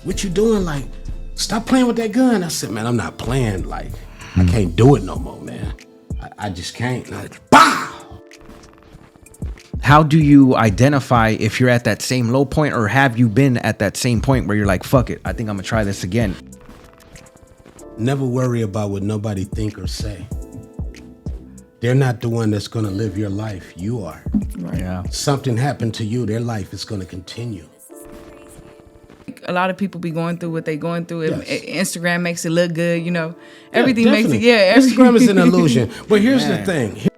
what you doing? Like, stop playing with that gun. I said, man, I'm not playing. Like, I can't do it no more, man. I just can't. Like, bah! How do you identify if you're at that same low point, or have you been at that same point where you're like, fuck it, I think I'm gonna try this again? Never worry about what nobody think or say. They're not the one that's gonna live your life. You are. Right. Yeah. Something happened to you, their life is gonna continue. A lot of people be going through what they going through. Yes. Instagram makes it look good, you know. Everything makes it, Instagram is an illusion. But here's the thing.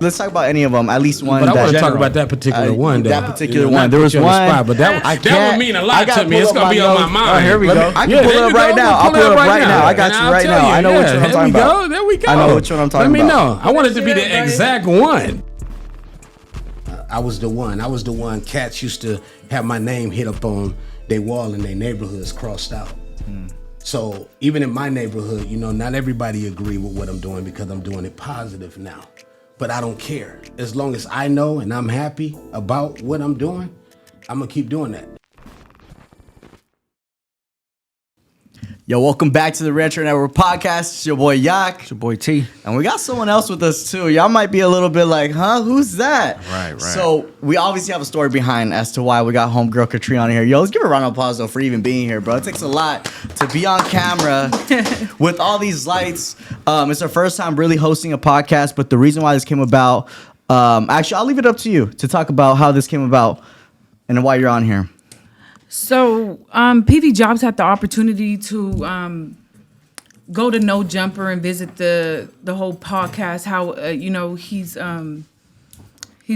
Let's talk about any of them. At least one. But I want to talk about that particular one. That particular one. There was one. But that would mean a lot to me. It's going to be on my mind. Oh, here we go. I can pull it up right now. I'll pull it up right now. I got you right now. I know which one I'm talking about. There we go. I know which one I'm talking about. Let me know. I want it to be the exact one. I was the one. Cats used to have my name hit up on their wall in their neighborhoods crossed out. So even in my neighborhood, you know, not everybody agree with what I'm doing because I'm doing it positive now. But I don't care. As long as I know and I'm happy about what I'm doing, I'm going to keep doing that. Yo, welcome back to the Reentry Network Podcast. It's your boy Yak. It's your boy T. And we got someone else with us too. Y'all might be a little bit like, huh? Who's that? Right. So we obviously have a story behind as to why we got homegirl Katrina on here. Yo, let's give her a round of applause though for even being here, bro. It takes a lot to be on camera with all these lights. It's our first time really hosting a podcast, but the reason why this came about, actually, I'll leave it up to you to talk about how this came about and why you're on here. So, PV Jobs had the opportunity to go to No Jumper and visit the whole podcast. How he's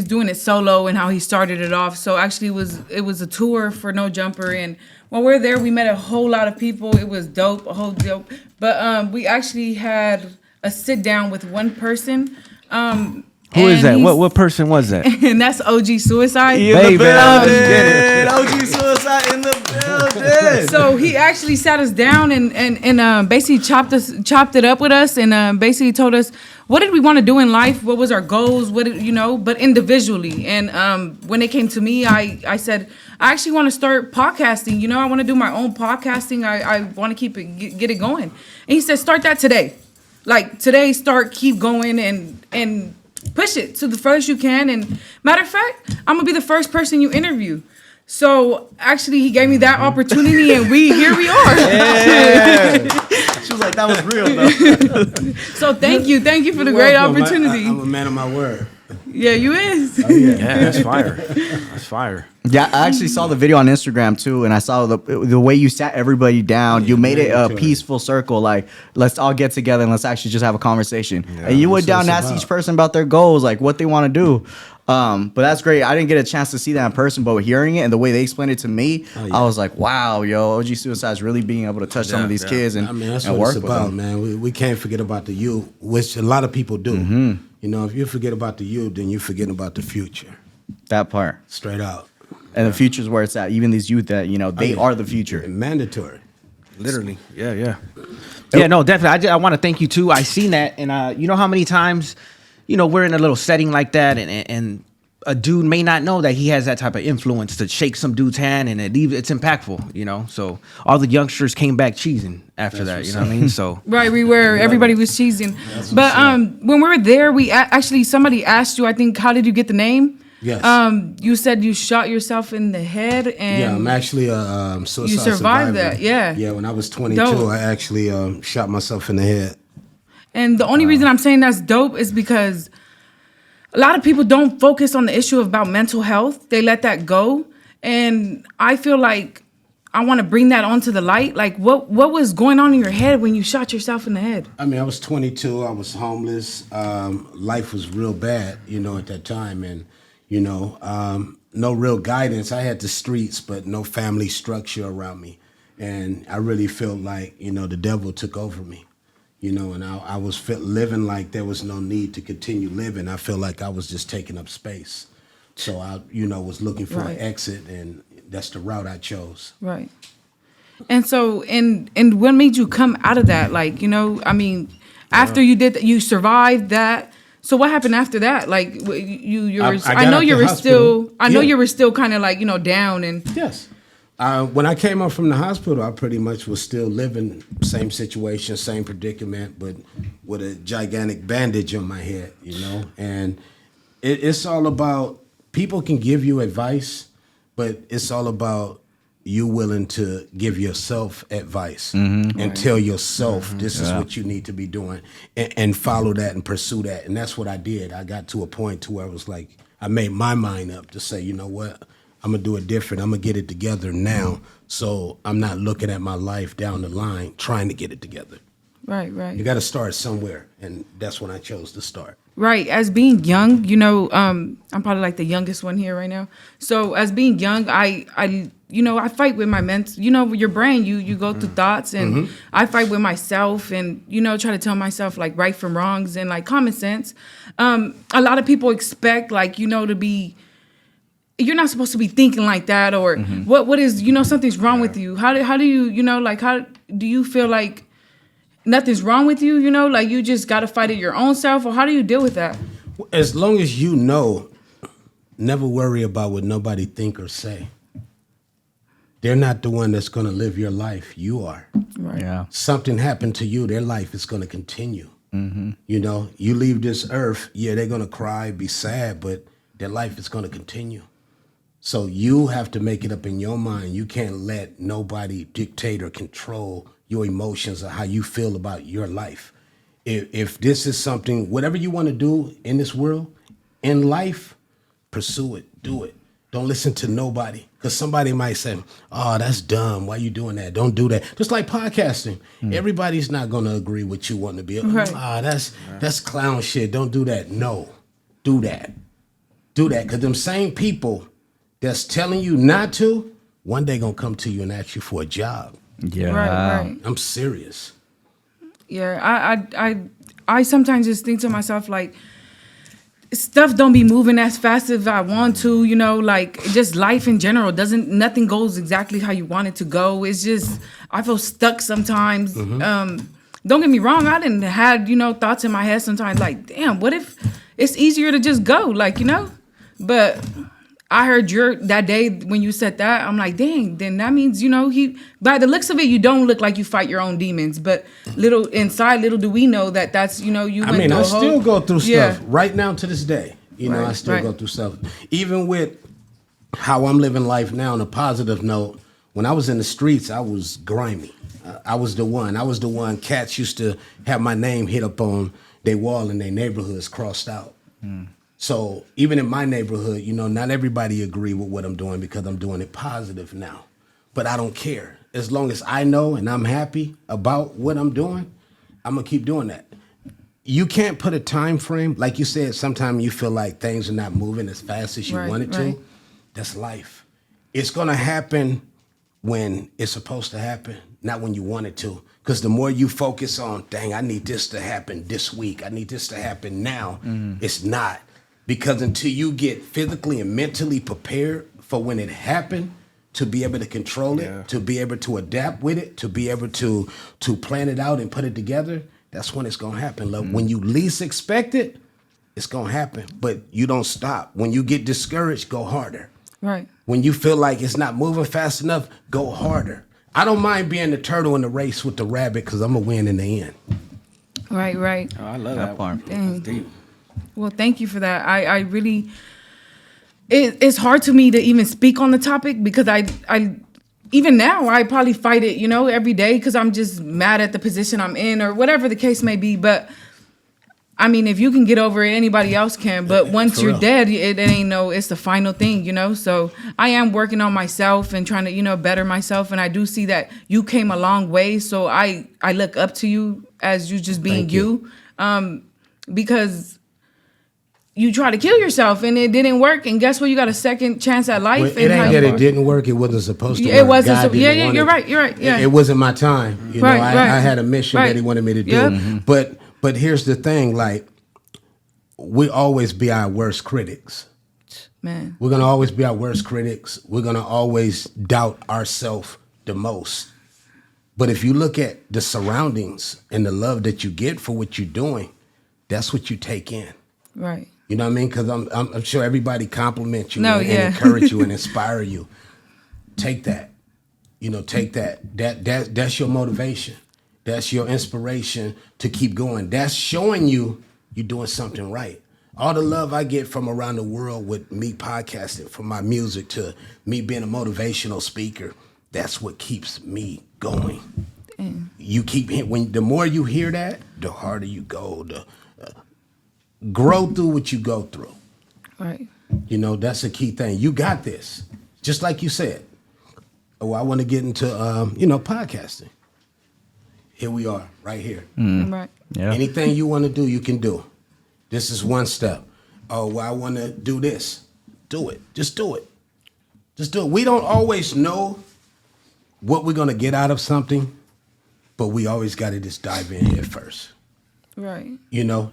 doing it solo and how he started it off. So actually, it was a tour for No Jumper, and while we're there, we met a whole lot of people. It was dope, a whole dope. But we actually had a sit down with one person. Who is that? What person was that? And that's OG Cuicide. In the building. OG Cuicide in the building. So he actually sat us down and basically chopped it up with us and basically told us what did we want to do in life, what was our goals, but individually. And when it came to me, I said I actually want to start podcasting. You know, I want to do my own podcasting. I want to get it going. And he said start that today, like today. Keep going and push it to the furthest you can. And matter of fact, I'm gonna be the first person you interview. So actually, he gave me that opportunity, and here we are. Yeah. She was like, that was real, though. So thank you for the great opportunity. I'm a man of my word. Yeah, you is. Oh, yeah. Yeah, that's fire. That's fire. Yeah, I actually saw the video on Instagram too, and I saw the way you sat everybody down. You made it a peaceful circle, like let's all get together and let's actually just have a conversation. Yeah, and you went down and asked each person about their goals, like what they want to do. But that's great. I didn't get a chance to see that in person, but hearing it and the way they explained it to me, I was like, wow, yo, OG Cuicide is really being able to touch some of these kids and, that's and what work it's with about, them. man. We can't forget about the youth, which a lot of people do. Mm-hmm. You know, if you forget about the youth, then you're forgetting about the future. That part. Straight out. And the future is where it's at. Even these youth that, they are the future. Mandatory. Literally. Yeah. Yeah, no, definitely. I want to thank you too. I seen that, and you know how many times, we're in a little setting like that, and a dude may not know that he has that type of influence to shake some dude's hand, and it's impactful, So all the youngsters came back cheesing after that, you know what I mean? So right, everybody was cheesing. But when we were there, somebody asked you, I think, how did you get the name? Yes. You said you shot yourself in the head, and yeah, I'm actually a suicide you survived survivor. that, yeah. Yeah, when I was 22, dope. I actually shot myself in the head. And the only reason I'm saying that's dope is because a lot of people don't focus on the issue about mental health. They let that go. And I feel like I want to bring that onto the light. Like, what was going on in your head when you shot yourself in the head? I mean, I was 22. I was homeless. Life was real bad, at that time. And, no real guidance. I had the streets, but no family structure around me. And I really felt like, the devil took over me. And I was living like there was no need to continue living. I felt like I was just taking up space. So I, was looking for an exit, and that's the route I chose. Right. And so, and what made you come out of that? Like, after you did that, you survived that. So what happened after that? Like I know you were still kind of like, down and. Yes. When I came up from the hospital, I pretty much was still living same situation, same predicament, but with a gigantic bandage on my head, you know. And it's all about, people can give you advice, but it's all about you willing to give yourself advice and tell yourself this is what you need to be doing, and follow that and pursue that. And that's what I did. I got to a point to where I was like, I made my mind up to say, you know what, I'm gonna do it different. I'm gonna get it together now, so I'm not looking at my life down the line trying to get it together. Right, right. You got to start somewhere, and that's when I chose to start. Right. As being young, you know, I'm probably like the youngest one here right now. So as being young, I fight with my you know, your brain, you go through thoughts, and I fight with myself, and, you know, try to tell myself like right from wrongs and like common sense. A lot of people expect, like, you know, to be, you're not supposed to be thinking like that, or what is, you know, something's wrong with you. How do you, you know, like, how do you feel like nothing's wrong with you, you know, like you just got to fight it your own self, or how do you deal with that? As long as you know, never worry about what nobody think or say. They're not the one that's going to live your life. You are. Right. Yeah. Something happened to you, their life is going to continue. You know, you leave this earth, yeah, they're going to cry, be sad, but their life is going to continue. So you have to make it up in your mind. You can't let nobody dictate or control your emotions or how you feel about your life. If this is something, whatever you want to do in this world, in life, pursue it, do it. Don't listen to nobody, because somebody might say, oh, that's dumb. Why you doing that? Don't do that. Just like podcasting. Everybody's not going to agree with you want to be. Right. That's clown shit. Don't do that. No, do that. Do that, because them same people that's telling you not to, one day going to come to you and ask you for a job. Yeah. Right. I'm serious. Yeah, I sometimes just think to myself, like, stuff don't be moving as fast as I want to, you know, like just life in general nothing goes exactly how you want it to go. It's just, I feel stuck sometimes. Don't get me wrong, I didn't had, you know, thoughts in my head sometimes like, damn, what if it's easier to just go, like, you know? But I heard that day when you said that, I'm like, dang, then that means, you know, by the looks of it, you don't look like you fight your own demons, but little do we know that's, you know, I still go through stuff right now to this day. You know, I still go through stuff. Even with how I'm living life now on a positive note, when I was in the streets, I was grimy. I was the one. Cats used to have my name hit up on their wall in their neighborhoods crossed out. So even in my neighborhood, you know, not everybody agree with what I'm doing because I'm doing it positive now. But I don't care. As long as I know and I'm happy about what I'm doing, I'm going to keep doing that. You can't put a time frame. Like you said, sometimes you feel like things are not moving as fast as you want it to. That's life. It's going to happen when it's supposed to happen, not when you want it to. Because the more you focus on, dang, I need this to happen this week, I need this to happen now, it's not. Because until you get physically and mentally prepared for when it happened, to be able to control it, to be able to adapt with it, to be able to plan it out and put it together, that's when it's going to happen. Love. When you least expect it, it's going to happen. But you don't stop. When you get discouraged, go harder. Right. When you feel like it's not moving fast enough, go harder. I don't mind being the turtle in the race with the rabbit, because I'm going to win in the end. Right. Oh, I love that part. That's deep. Well, thank you for that. I really, it's hard to me to even speak on the topic, because I even now I probably fight it, you know, every day, because I'm just mad at the position I'm in or whatever the case may be. But I mean, if you can get over it, anybody else can. But once you're dead, it ain't it's the final thing, you know. So I am working on myself and trying to, you know, better myself. And I do see that you came a long way. So I look up to you as you just being you. Because you try to kill yourself and it didn't work, and guess what? You got a second chance at life. Well, it ain't that it didn't work. It wasn't supposed to work. It wasn't. You're right. Yeah. It wasn't my time. You know, I had a mission that he wanted me to do. Yep. But here's the thing: like, we always be our worst critics. Man, we're gonna always be our worst critics. We're gonna always doubt ourselves the most. But if you look at the surroundings and the love that you get for what you're doing, that's what you take in. Right. You know what I mean? Because I'm sure everybody compliments you and encourage you and inspire you. Take that. take that's your motivation. That's your inspiration to keep going. That's showing you're doing something right. All the love I get from around the world with me podcasting, from my music to me being a motivational speaker, that's what keeps me going. Damn. You keep the more you hear that, the harder you go. Grow through what you go through. Right. That's a key thing. You got this. Just like you said. Oh, I want to get into podcasting. Here we are, right here. Right. Yeah. Anything you want to do, you can do. This is one step. Oh, well, I want to do this. Do it. Just do it. Just do it. We don't always know what we're going to get out of something, but we always got to just dive in here first. Right.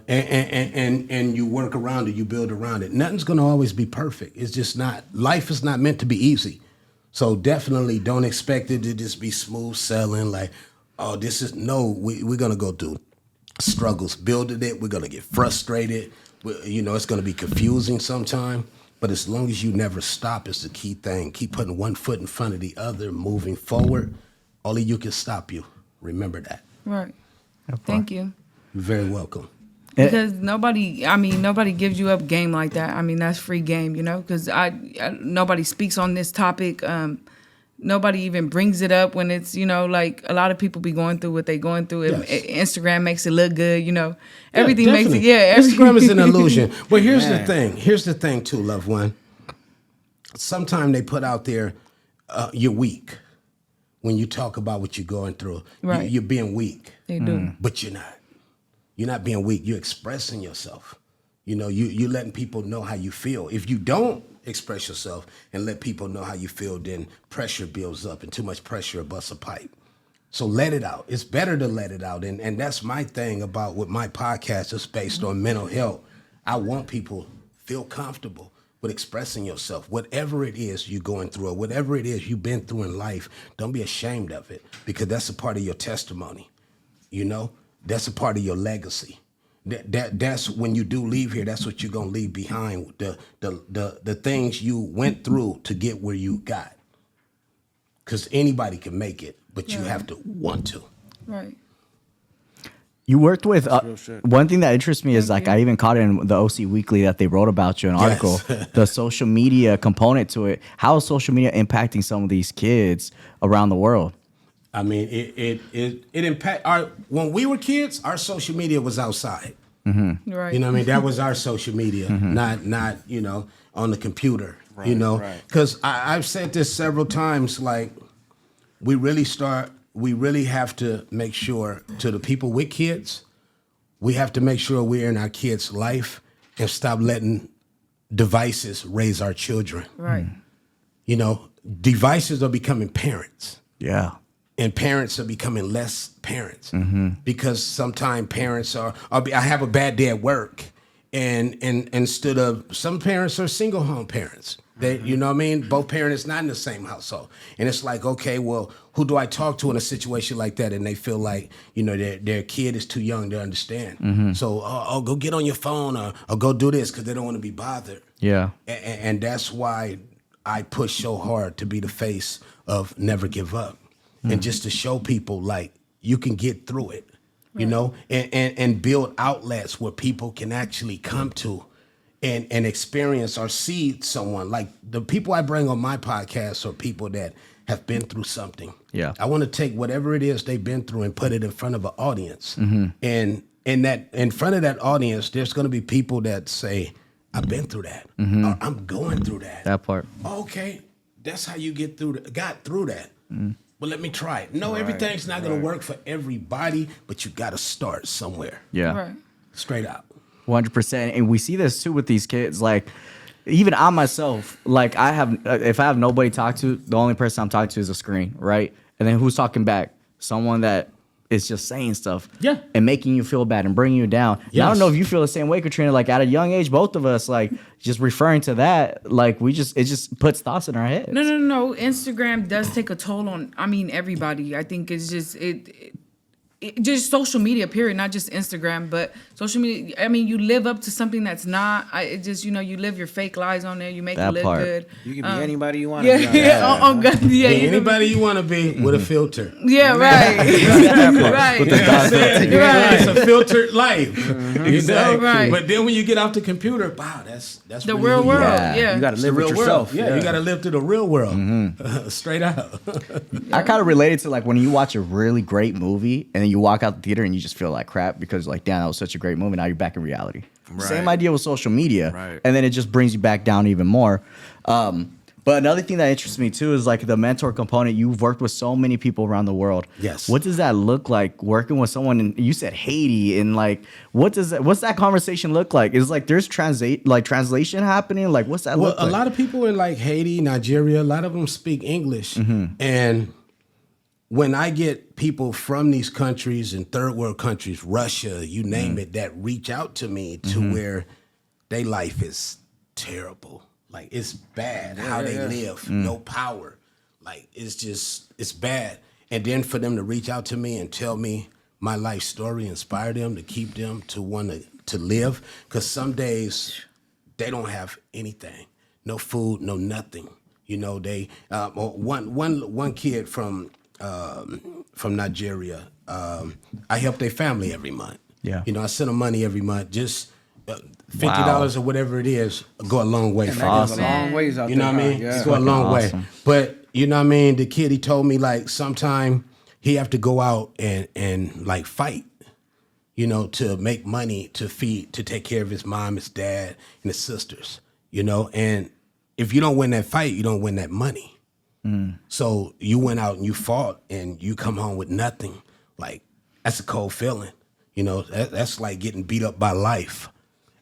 And you work around it, you build around it. Nothing's going to always be perfect. It's just not. Life is not meant to be easy. So definitely don't expect it to just be smooth sailing like, oh, this is, no, we're going to go through struggles building it. We're going to get frustrated. It's going to be confusing sometime. But as long as you never stop is the key thing. Keep putting one foot in front of the other, moving forward. Only you can stop you. Remember that. Right. Thank you. You're very welcome. Because nobody gives you up game like that. I mean, that's free game, because nobody speaks on this topic. Nobody even brings it up when it's, like a lot of people be going through what they going through. Yes. Instagram makes it look good, Everything makes it, Instagram is an illusion. But here's the thing. Here's the thing too, loved one. Sometimes they put out there, you're weak. When you talk about what you're going through, right. You're being weak. They do. But you're not. You're not being weak. You're expressing yourself. You're letting people know how you feel. If you don't express yourself and let people know how you feel, then pressure builds up, and too much pressure busts a pipe. So let it out. It's better to let it out. And that's my thing about with my podcast. It's based on mental health. I want people to feel comfortable with expressing yourself. Whatever it is you're going through or whatever it is you've been through in life, don't be ashamed of it, because that's a part of your testimony. That's a part of your legacy. That's when you do leave here, that's what you're gonna leave behind. The things you went through to get where you got. Because anybody can make it, but you have to want to. Right. You worked with one thing that interests me is I even caught it in the OC Weekly that they wrote about you, an article, the social media component to it. How is social media impacting some of these kids around the world? I mean, it impact when we were kids, our social media was outside. Mm-hmm. Right. That was our social media, not on the computer. Right, because I've said this several times. Like, we really have to make sure, to the people with kids, we have to make sure we're in our kids' life and stop letting devices raise our children. Right. Devices are becoming parents. Yeah. And parents are becoming less parents because sometimes parents I have a bad day at work, and instead of, some parents are single home parents. They, both parents not in the same household, and it's like, okay, well, who do I talk to in a situation like that? And they feel like their kid is too young to understand. So go get on your phone or go do this, because they don't want to be bothered. Yeah, and that's why I push so hard to be the face of Never Give Up. And just to show people, like, you can get through it, and build outlets where people can actually come to and experience or see someone. Like, the people I bring on my podcast are people that have been through something. Yeah. I want to take whatever it is they've been through and put it in front of an audience. And in front of that audience, there's going to be people that say, I've been through that. Or I'm going through that. That part. Okay, that's how you got through that. Well, let me try it. No, everything's not going to work for everybody, but you got to start somewhere. Yeah. Right. Straight out. 100%. And we see this too with these kids. Like, even I myself, like, if I have nobody to talk to, the only person I'm talking to is a screen, right? And then who's talking back? Someone that is just saying stuff. Yeah. And making you feel bad and bringing you down. Yes. I don't know if you feel the same way, Katrina. Like, at a young age, both of us, like, just referring to that, like, it just puts thoughts in our heads. No. Instagram does take a toll on, everybody. I think it's just, it just social media, period, not just Instagram, but social media. I mean, you live up to something that's not. It just, you live your fake lives on there. You make it look good. You can be anybody you want Yeah, to be. yeah. Oh, God, yeah. Be anybody you want to be with a filter. Yeah, right. Right. It's a filtered life. Exactly. Right. But then when you get off the computer, wow, that's The really real who you world. are. Yeah. You got to It's live the with real yourself. world. Yeah, you got to live through the real world. Straight out. I kind of related to like when you watch a really great movie and then you walk out the theater and you just feel like crap because like, damn, that was such a great movie. Now you're back in reality. Right. Same idea with social media. Right. And then it just brings you back down even more. But another thing that interests me too is like the mentor component. You've worked with so many people around the world. Yes. What does that look like working with someone in, you said Haiti, and like what's that conversation look like? Is like there's translation happening? Like what's that look like? A lot of people in like Haiti, Nigeria, a lot of them speak English. And when I get people from these countries and third world countries, Russia, you name it, that reach out to me to where their life is terrible. Like it's bad how they live, no power. Like it's bad. And then for them to reach out to me and tell me my life story, inspire them to keep them to want to live. Because some days they don't have anything, no food, no nothing. They one kid from Nigeria. I help their family every month. Yeah. I send them money every month. Just $50 or whatever it is go a long way. And For that them. goes a long ways out You know there. what I mean? Yeah. It's go a long Awesome. way. But you know what I mean? The kid, he told me like sometime he have to go out and like fight, to make money to take care of his mom, his dad, and his sisters, and if you don't win that fight, you don't win that money. So you went out and you fought and you come home with nothing. Like that's a cold feeling. That's like getting beat up by life.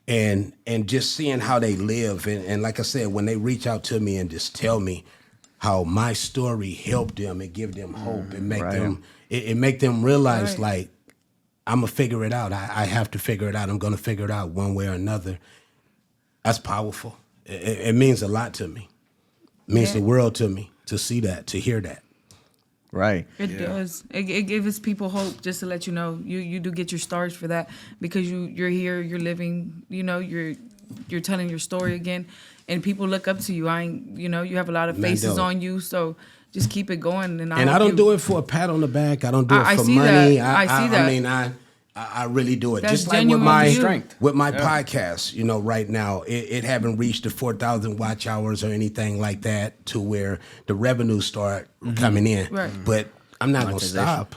And just seeing how they live. And like I said, when they reach out to me and just tell me how my story helped them and give them hope and make them, it make them realize like, I'm going to figure it out. I have to figure it out. I'm going to figure it out one way or another. That's powerful. It means a lot to me. It means the world to me to see that, to hear that. Right. It does. It gives people hope just to let you know you do get your stars for that because you're here, you're living, you're telling your story again, and people look up to you. You have a lot of faces on you, so just keep it going. And I don't do it for a pat on the back. I don't do it for money. I see that. I mean, I really do it. That's Just like with genuine my to you. with my podcast, right now, it haven't reached the 4,000 watch hours or anything like that to where the revenues start coming in. Right. But I'm not gonna stop,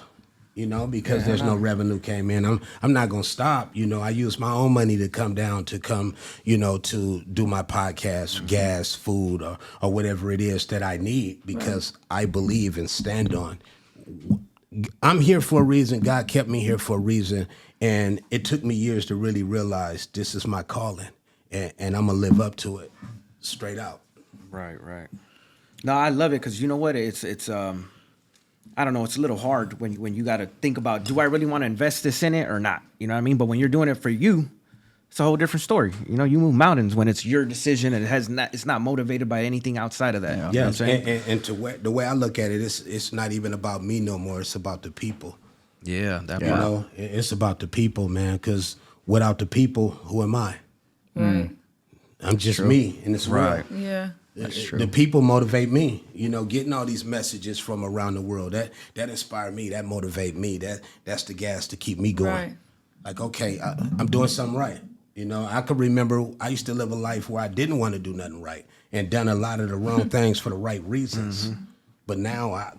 because there's no revenue came in. I'm not gonna stop. I use my own money to come down to to do my podcast, gas, food, or whatever it is that I need because I believe and stand on. I'm here for a reason. God kept me here for a reason. And it took me years to really realize this is my calling. And I'm going to live up to it straight out. Right. No, I love it because you know what? It's I don't know. It's a little hard when you got to think about, do I really want to invest this in it or not? You know what I mean? But when you're doing it for you, it's a whole different story. You move mountains when it's your decision and it's not motivated by anything outside of that. You know what I'm saying? And the way I look at it, it's not even about me no more. It's about the people. Yeah, that It's about the people, man. Because without the people, who am I? Right. I'm just me in this world. Yeah. That's true. The people motivate me. Getting all these messages from around the world that inspire me. That motivate me. That's the gas to keep me going. Right. Like, okay, I'm doing something right. I could remember I used to live a life where I didn't want to do nothing right and done a lot of the wrong things for the right reasons. But now I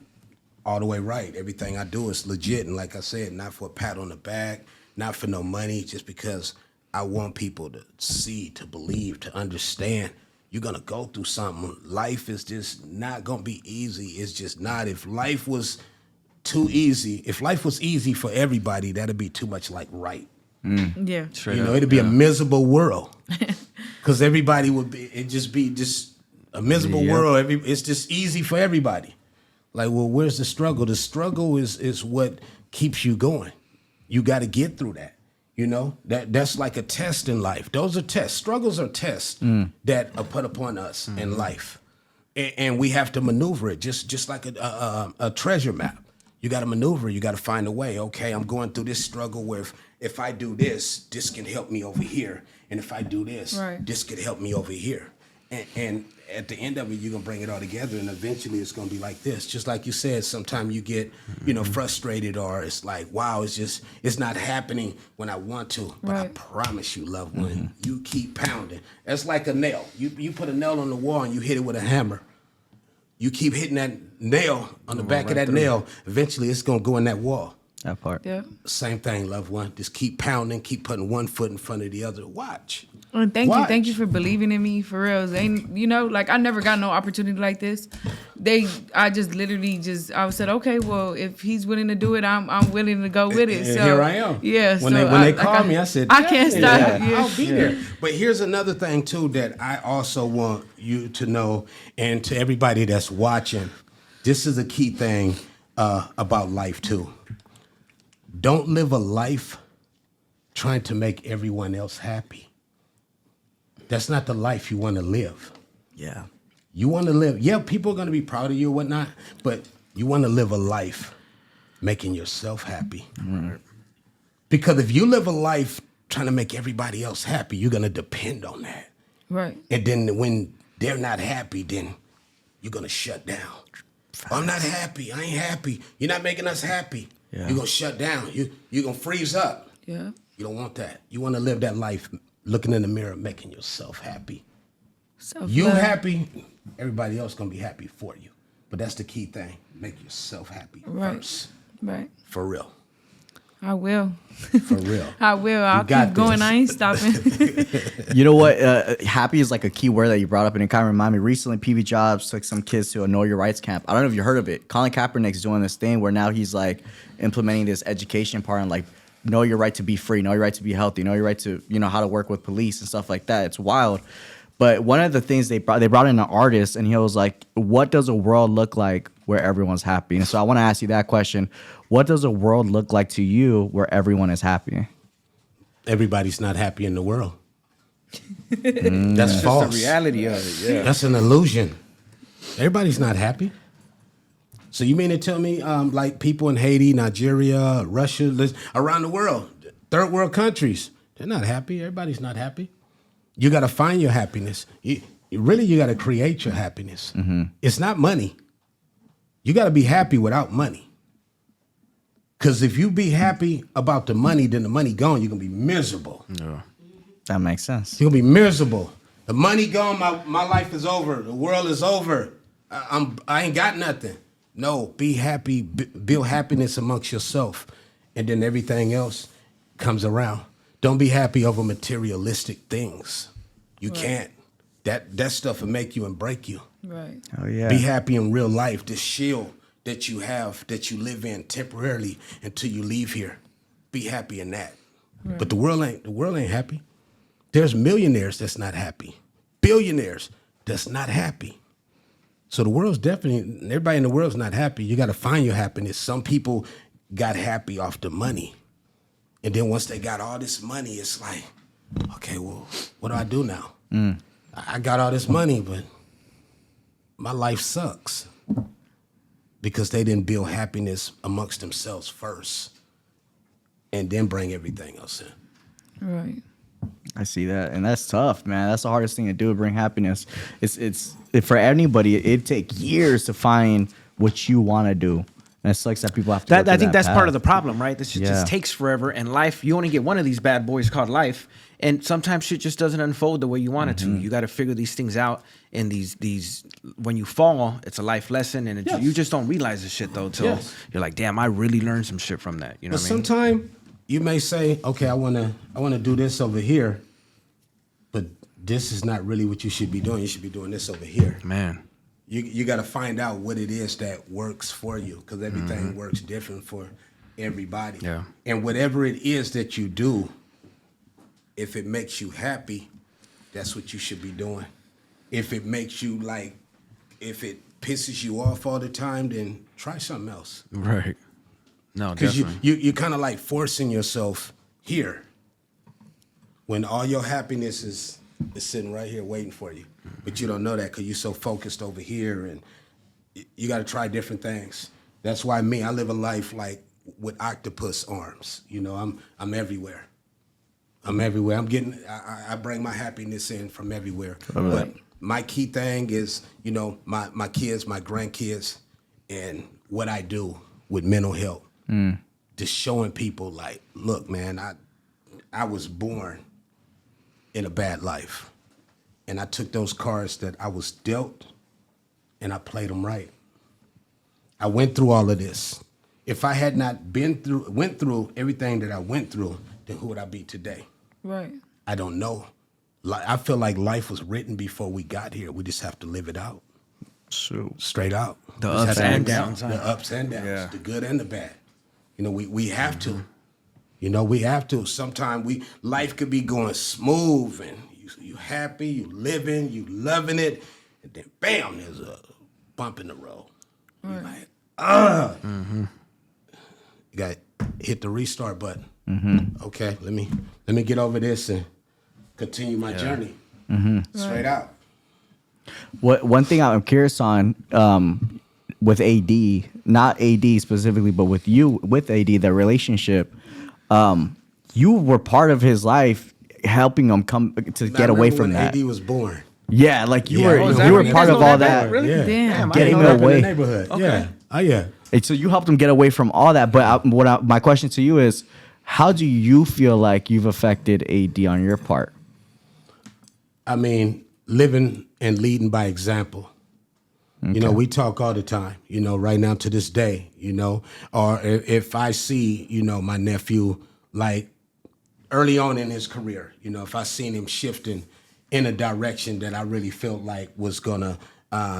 all the way right. Everything I do is legit. And like I said, not for a pat on the back, not for no money, just because I want people to see, to believe, to understand. You're going to go through something. Life is just not going to be easy. It's just not. If life was too easy, if life was easy for everybody, that'd be too much like right. Yeah. It'd be a miserable world because everybody it'd just be a miserable world. It's just easy for everybody. Like, well, where's the struggle? The struggle is what keeps you going. You got to get through that. That's like a test in life. Those are tests. Struggles are tests that are put upon us in life, and we have to maneuver it just like a treasure map. You got to maneuver. You got to find a way. Okay, I'm going through this struggle where if I do this, this can help me over here. And if I do this, this could help me over here. And at the end of it, you're going to bring it all together. And eventually it's going to be like this. Just like you said, sometimes you get, frustrated, or it's like, wow, it's not happening when I want to. But I promise you, loved one, you keep pounding. That's like a nail. You put a nail on the wall and you hit it with a hammer. You keep hitting that nail on the back of that nail. Eventually, it's going to go in that wall. That part. Yeah. Same thing, loved one. Just keep pounding, keep putting one foot in front of the other. Watch. And thank you for believing in me, for real. And I never got no opportunity like this. I just literally I said, okay, well, if he's willing to do it, I'm willing to go with it. And so here I am. Yeah. When they called me, I said, I can't stop. Yeah, I'll be there. But here's another thing too that I also want you to know, and to everybody that's watching, this is a key thing about life too. Don't live a life trying to make everyone else happy. That's not the life you want to live. Yeah. You want to live, people are going to be proud of you or whatnot, but you want to live a life making yourself happy. Right. Because if you live a life trying to make everybody else happy, you're going to depend on that. Right. And then when they're not happy, then you're going to shut down. Oh, I'm not happy. I ain't happy. You're not making us happy. Yeah. You're going to shut down. You're going to freeze up. Yeah. You don't want that. You want to live that life looking in the mirror, making yourself happy. Self-love. You happy, everybody else going to be happy for you. But that's the key thing. Make yourself happy first. Right. For real. I will. For real. I will. I'll keep going. I ain't stopping. You know what? Happy is like a key word that you brought up, and it kind of reminded me. Recently, PB Jobs took some kids to a Know Your Rights camp. I don't know if you heard of it. Colin Kaepernick's doing this thing where now he's like implementing this education part and like know your right to be free, know your right to be healthy, know your right to how to work with police and stuff like that. It's wild. But one of the things they brought in an artist, and he was like, "What does a world look like where everyone's happy?" And so I want to ask you that question. What does a world look like to you where everyone is happy? Everybody's not happy in the world. That's false. Just the reality of it. Yeah. That's an illusion. Everybody's not happy. So you mean to tell me, like people in Haiti, Nigeria, Russia, around the world, third world countries, they're not happy. Everybody's not happy. You got to find your happiness. You got to create your happiness. Mm-hmm. It's not money. You got to be happy without money. Because if you be happy about the money, then the money gone, you're going to be miserable. Yeah. That makes sense. You're going to be miserable. The money gone, my life is over. The world is over. I ain't got nothing. No, be happy. Build happiness amongst yourself. And then everything else comes around. Don't be happy over materialistic things. You can't. That stuff will make you and break you. Right. Oh yeah. Be happy in real life. This shield that you have, that you live in temporarily until you leave here. Be happy in that. Right. But the world ain't happy. There's millionaires that's not happy. Billionaires that's not happy. So the world's definitely, everybody in the world's not happy. You got to find your happiness. Some people got happy off the money. And then once they got all this money, it's like, okay, well, what do I do now? I got all this money, but my life sucks. Because they didn't build happiness amongst themselves first and then bring everything else in. Right. I see that, and that's tough, man. That's the hardest thing to do, bring happiness. It's for anybody. It takes years to find what you want to do, and it sucks that people have to. I think that's part of the problem, right? This shit just takes forever, and life. You only get one of these bad boys called life, and sometimes shit just doesn't unfold the way you want it to. You got to figure these things out, and these when you fall, it's a life lesson, and you just don't realize this shit though till you're like, damn, I really learned some shit from that. You know what I mean? Sometimes you may say, okay, I wanna do this over here. But this is not really what you should be doing. You should be doing this over here. Man. You got to find out what it is that works for you, because everything works different for everybody. Yeah. And whatever it is that you do, if it makes you happy, that's what you should be doing. If it makes you if it pisses you off all the time, then try something else. Right. No, because definitely. you're kind of like forcing yourself here, when all your happiness is sitting right here waiting for you. But you don't know that because you're so focused over here, and you got to try different things. That's why I live a life like with octopus arms. You know, I'm everywhere. I'm everywhere. I bring my happiness in from everywhere. But my key thing is, you know, my kids, my grandkids, and what I do with mental health. Just showing people like, look, man, I was born in a bad life. And I took those cards that I was dealt and I played them right. I went through all of this. If I had not went through everything that I went through, then who would I be today? Right. I don't know. I feel like life was written before we got here. We just have to live it out. Straight out. The ups and downs. The ups and downs, the good and the bad. You know, we have to. You know, we have to. Sometimes life could be going smooth and you happy, you living, you loving it, and then bam, there's a bump in the road. You're like, you got to hit the restart button. Okay, let me get over this and continue my journey. Straight out. One thing I'm curious on, with AD, not AD specifically, but with you, with AD, the relationship, you were part of his life, helping him come to get away from that. AD was born. Yeah, like you Yeah, were you part guys of know all that? that. Really? Yeah. Damn. Getting I grew up away. in the neighborhood. Okay. Yeah. Oh yeah. And so you helped him get away from all that. But my question to you is, how do you feel like you've affected AD on your part? I mean, living and leading by example. Okay. You know, we talk all the time, you know, right now to this day, you know, or if I see, you know, my nephew, like early on in his career, you know, if I seen him shifting in a direction that I really felt like was going to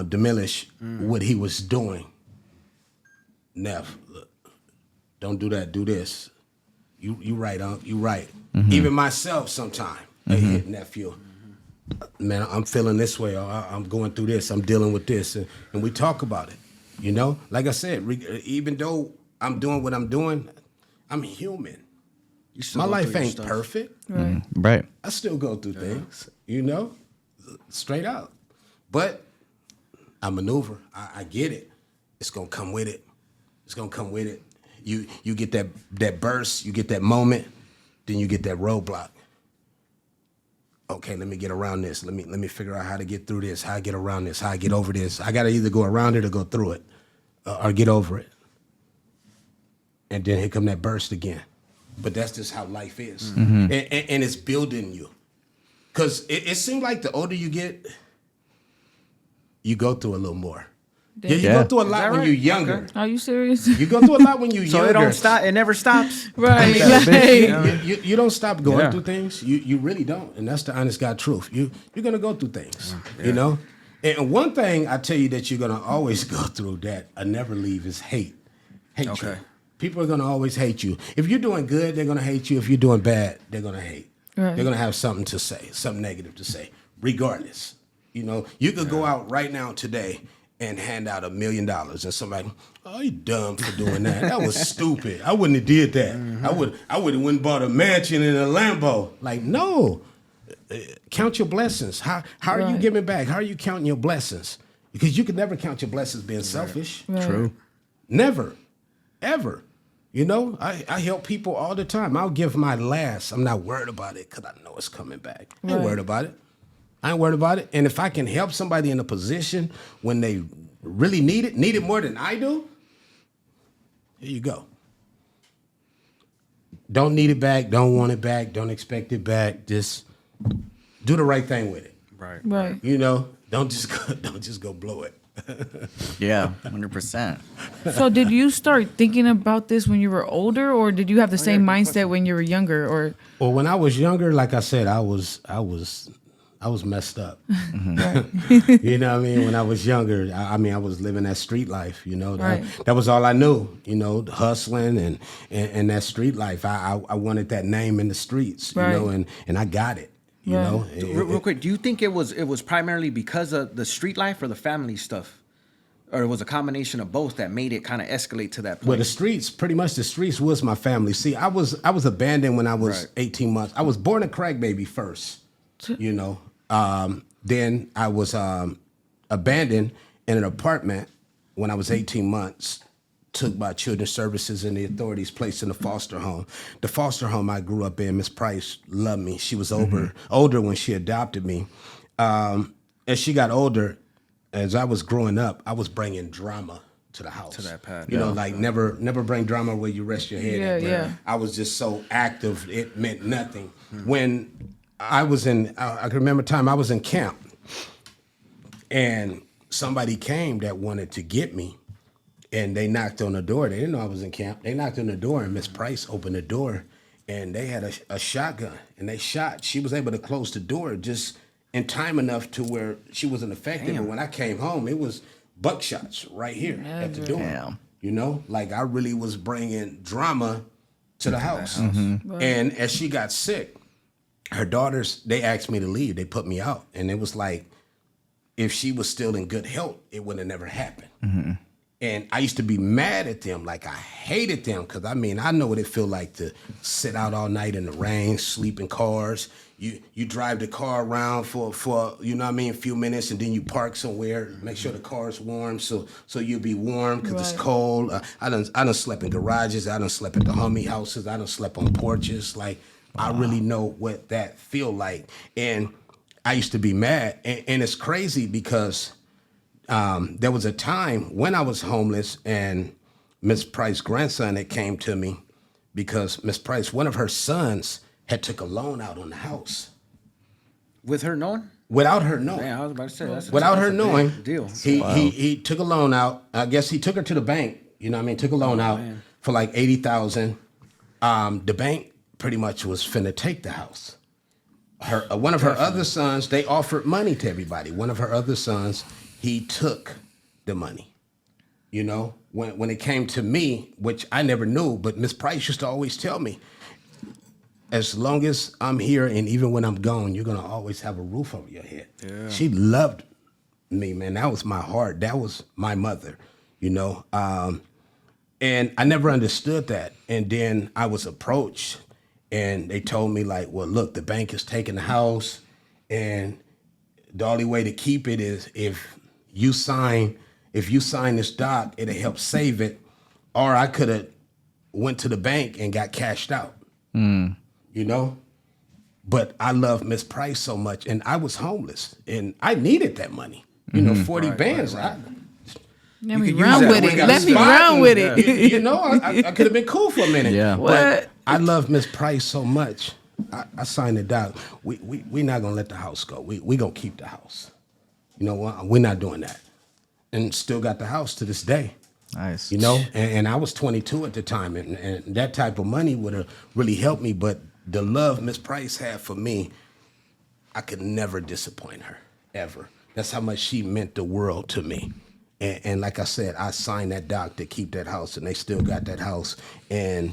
diminish what he was doing. Neff, look, don't do that, do this. You right, you right. Even myself sometime, hey, nephew, man, I'm feeling this way, or I'm going through this, I'm dealing with this, and we talk about it, you know? Like I said, even though I'm doing what I'm doing, I'm human. My life ain't perfect. Right. Right. I still go through things, you know, straight out. But I maneuver. I get it. It's going to come with it. It's going to come with it. You get that burst, you get that moment, then you get that roadblock. Okay, let me get around this. Let me figure out how to get through this, how I get around this, how I get over this. I got to either go around it or go through it or get over it. And then here come that burst again. But that's just how life is. And it's building you. Because it seems like the older you get, you go through a little more. Damn. You go through a lot when right? you're younger. Okay. Are you serious? You go through a lot when you're So younger. it don't stop. It never stops. Right. You don't stop going through things. You really don't. And that's the honest God truth. You're going to go through things, you know? And one thing I tell you that you're going to always go through that I never leave is hate. Hatred. Okay. People are going to always hate you. If you're doing good, they're going to hate you. If you're doing bad, they're going to hate. Right. They're going to have something to say, something negative to say, regardless. You know, you could go out right now today and hand out $1 million and somebody, oh, you dumb for doing that. That was stupid. I wouldn't have did that. I would have went and bought a mansion and a Lambo. Like, no. Count your blessings. How are you giving back? How are you counting your blessings? Because you can never count your blessings being selfish. Right. True. Never. Ever. You know, I help people all the time. I'll give my last. I'm not worried about it because I know it's coming back. I ain't worried about it. I ain't worried about it. And if I can help somebody in a position when they really need it more than I do, here you go. Don't need it back. Don't want it back. Don't expect it back. Just do the right thing with it. Right. You know, don't just go blow it. Yeah, 100%. So did you start thinking about this when you were older, or did you have the same mindset when you were younger? Or Well, when I was younger, like I said, I was messed up. You know what I mean? When I was younger, I was living that street life, you know. That was all I knew, you know, hustling and that street life. I wanted that name in the streets, you know, and I got it. You know, Real quick, do you think it was primarily because of the street life or the family stuff, or it was a combination of both that made it kind of escalate to that point? Well, the streets was my family. See, I was abandoned when I was 18 months. I was born a crack baby first, you know. Then I was abandoned in an apartment when I was 18 months took by Children's Services and the authorities, placed in a foster home. The foster home I grew up in, Miss Price loved me. She was older when she adopted me. As she got older, as I was growing up, I was bringing drama to the house. To that path. You know, like never bring drama where you rest your head. Yeah, at, yeah. I was just so active, it meant nothing. When I was I can remember a time I was in camp, and somebody came that wanted to get me, and they knocked on the door. They didn't know I was in camp. They knocked on the door, and Miss Price opened the door, and they had a shotgun, and they shot. She was able to close the door just in time enough to where she wasn't affected. Damn. But when I came home, it was buckshots right here at the door. Damn. You know, like I really was bringing drama to the house. And as she got sick, her daughters, they asked me to leave. They put me out. And it was like, if she was still in good health, it would have never happened. And I used to be mad at them. Like, I hated them because, I mean, I know what it feel like to sit out all night in the rain, sleep in cars. You drive the car around for you know what I mean, a few minutes, and then you park somewhere, make sure the car's warm so you'll be warm because it's cold. I done slept in garages. I done slept at the homie houses. I done slept on porches. Like, I really know what that feel like. And I used to be mad. And it's crazy because there was a time when I was homeless, and Miss Price's grandson that came to me because Miss Price, one of her sons, had took a loan out on the house. With her knowing? Without her knowing. Man, I was about to say that's Without her a big knowing, deal. he took a loan out. I guess he took her to the bank. You know what I mean? Took a loan out for like $80,000. The bank pretty much was finna take the house. One of her other sons, they offered money to everybody. One of her other sons, he took the money. You know, when it came to me, which I never knew, but Miss Price used to always tell me, as long as I'm here and even when I'm gone, you're going to always have a roof over your head. Yeah. She loved me, man. That was my heart. That was my mother, you know. And I never understood that. And then I was approached and they told me like, well, look, the bank is taking the house and the only way to keep it is if you sign this doc, it'll help save it. Or I could have went to the bank and got cashed out. You know, but I love Miss Price so much, and I was homeless, and I needed that money. You know, 40 bands. Let me run with it. Let me run with it. You know, I could have been cool for a minute. Yeah. But I love Miss Price so much. I signed it down. We not gonna let the house go. We gonna keep the house. You know what? We're not doing that, and still got the house to this day. Nice. You know, and I was 22 at the time, and that type of money would have really helped me. But the love Miss Price had for me, I could never disappoint her, ever. That's how much she meant the world to me. And like I said, I signed that doc to keep that house, and they still got that house. And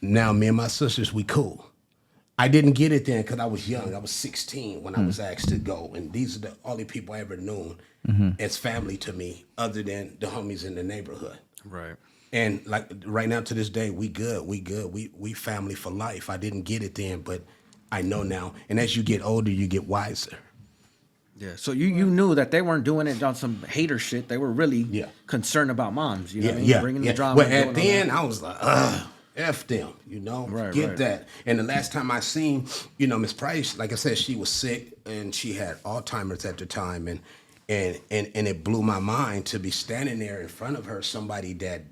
now me and my sisters, we cool. I didn't get it then because I was young. I was 16 when I was asked to go. And these are the only people I ever known as family to me other than the homies in the neighborhood. Right. And like right now to this day, we good. We family for life. I didn't get it then, but I know now. And as you get older, you get wiser. Yeah. So you knew that they weren't doing it on some hater shit. They were really concerned about moms. You know what I mean? Bringing the drama. Well, at the end, I was like, F them, you know, get that. And the last time I seen, you know, Miss Price, like I said, she was sick and she had Alzheimer's at the time. And it blew my mind to be standing there in front of her, somebody that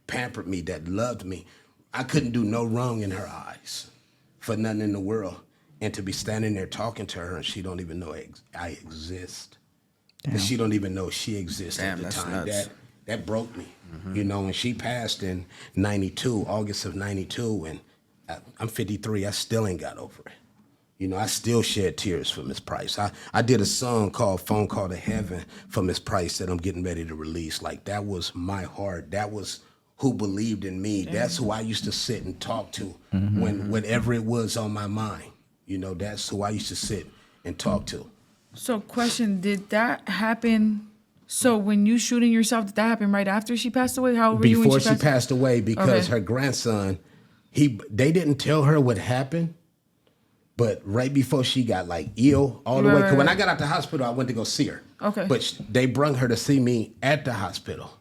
pampered me, that loved me. I couldn't do no wrong in her eyes for nothing in the world. And to be standing there talking to her and she don't even know I exist. And she don't even know she exists at the time. Nuts. That broke me, you know, and she passed in 92, August of 92, and I'm 53, I still ain't got over it. You know, I still shed tears for Miss Price. I did a song called Phone Call to Heaven for Miss Price that I'm getting ready to release. Like, that was my heart. That was who believed in me. That's who I used to sit and talk to when whatever it was on my mind. You know, that's who I used to sit and talk to. So, question, did that happen? So when you shooting yourself, did that happen right after she passed away? How old were you when Before she passed away, because her grandson, they didn't tell her what happened, but right before she got like ill all the way. Because when I got out the hospital, I went to go see her. Okay. But they brung her to see me at the hospital.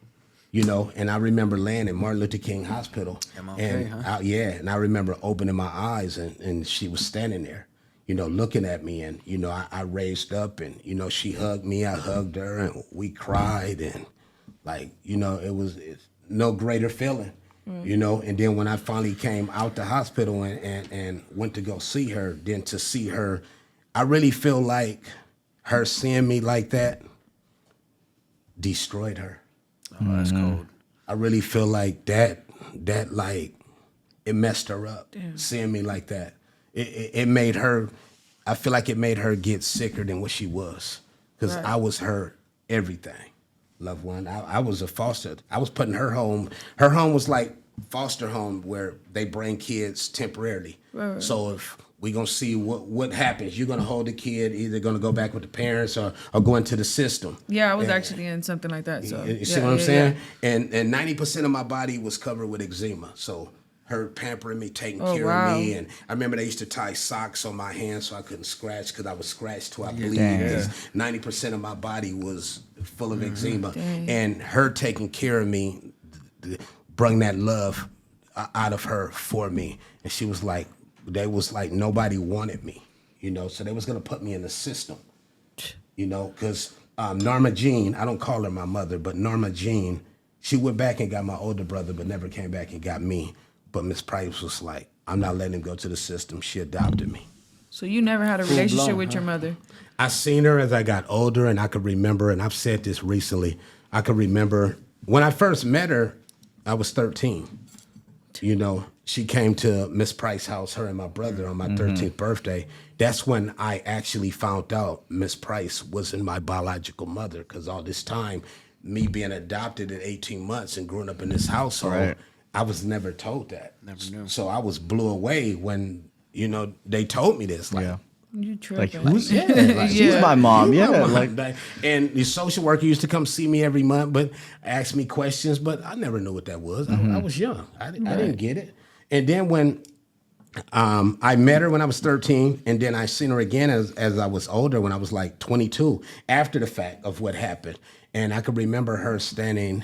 you know, and I remember laying in Martin Luther King Hospital. MLK, And and I remember opening my eyes and she was standing there, you know, looking at me, and, you know, I raised up, and, you know, she hugged me, I hugged her, and we cried, and, like, you know, it's no greater feeling, you know. And then when I finally came out the hospital and went to go see her, then to see her, I really feel like her seeing me like that destroyed her. Oh, that's cold. I really feel like that like it messed her up. Damn. Seeing me like that. It made her, I feel like it made her get sicker than what she was. Because I was her everything, loved one. I was a foster. I was putting her home. Her home was like foster home where they bring kids temporarily. Right. So if we're going to see what happens, you're going to hold the kid, either going to go back with the parents or go into the system. Yeah, I was actually in something like that. So you see what I'm saying? Yeah. And 90% of my body was covered with eczema. So her pampering me, taking care of me. And I remember they used to tie socks on my hands so I couldn't scratch, because I was scratched till I bleed. 90% of my body was full of eczema. Dang. And her taking care of me brought that love out of her for me. And she was like, they was like, nobody wanted me, you know, so they was going to put me in the system, you know, because Norma Jean, I don't call her my mother, but Norma Jean, she went back and got my older brother, but never came back and got me. But Miss Price was like, I'm not letting him go to the system. She adopted me. So you never had a relationship with your mother? I seen her as I got older, and I could remember, and I've said this recently, I could remember when I first met her, I was 13. You know, she came to Miss Price's house, her and my brother, on my 13th birthday. That's when I actually found out Miss Price wasn't my biological mother, because all this time, me being adopted at 18 months and growing up in this household, I was never told that. Never knew. So I was blew away when, you know, they told me this. Like, you tripping. Like, who's she's my mom. Yeah. Like, and the social worker used to come see me every month, but ask me questions, but I never knew what that was. I was young. I didn't get it. And then when I met her when I was 13, and then I seen her again as I was older, when I was like 22, after the fact of what happened. And I could remember her standing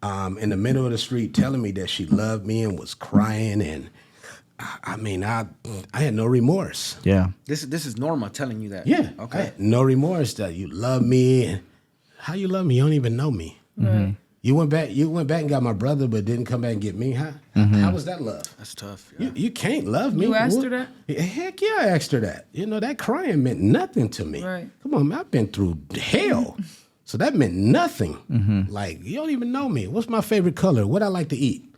in the middle of the street telling me that she loved me and was crying, and I mean, I had no remorse. Yeah. This is Norma telling you that. Yeah. Okay. I had no remorse that you love me, and how you love me? You don't even know me. Mm-hmm. You went back and got my brother, but didn't come back and get me. How was that love? That's tough. Yeah. You can't love me. You asked her that? Heck yeah, I asked her that. You know, that crying meant nothing to me. Right. Come on, man, I've been through hell. So that meant nothing. Like, you don't even know me. What's my favorite color? What I like to eat? You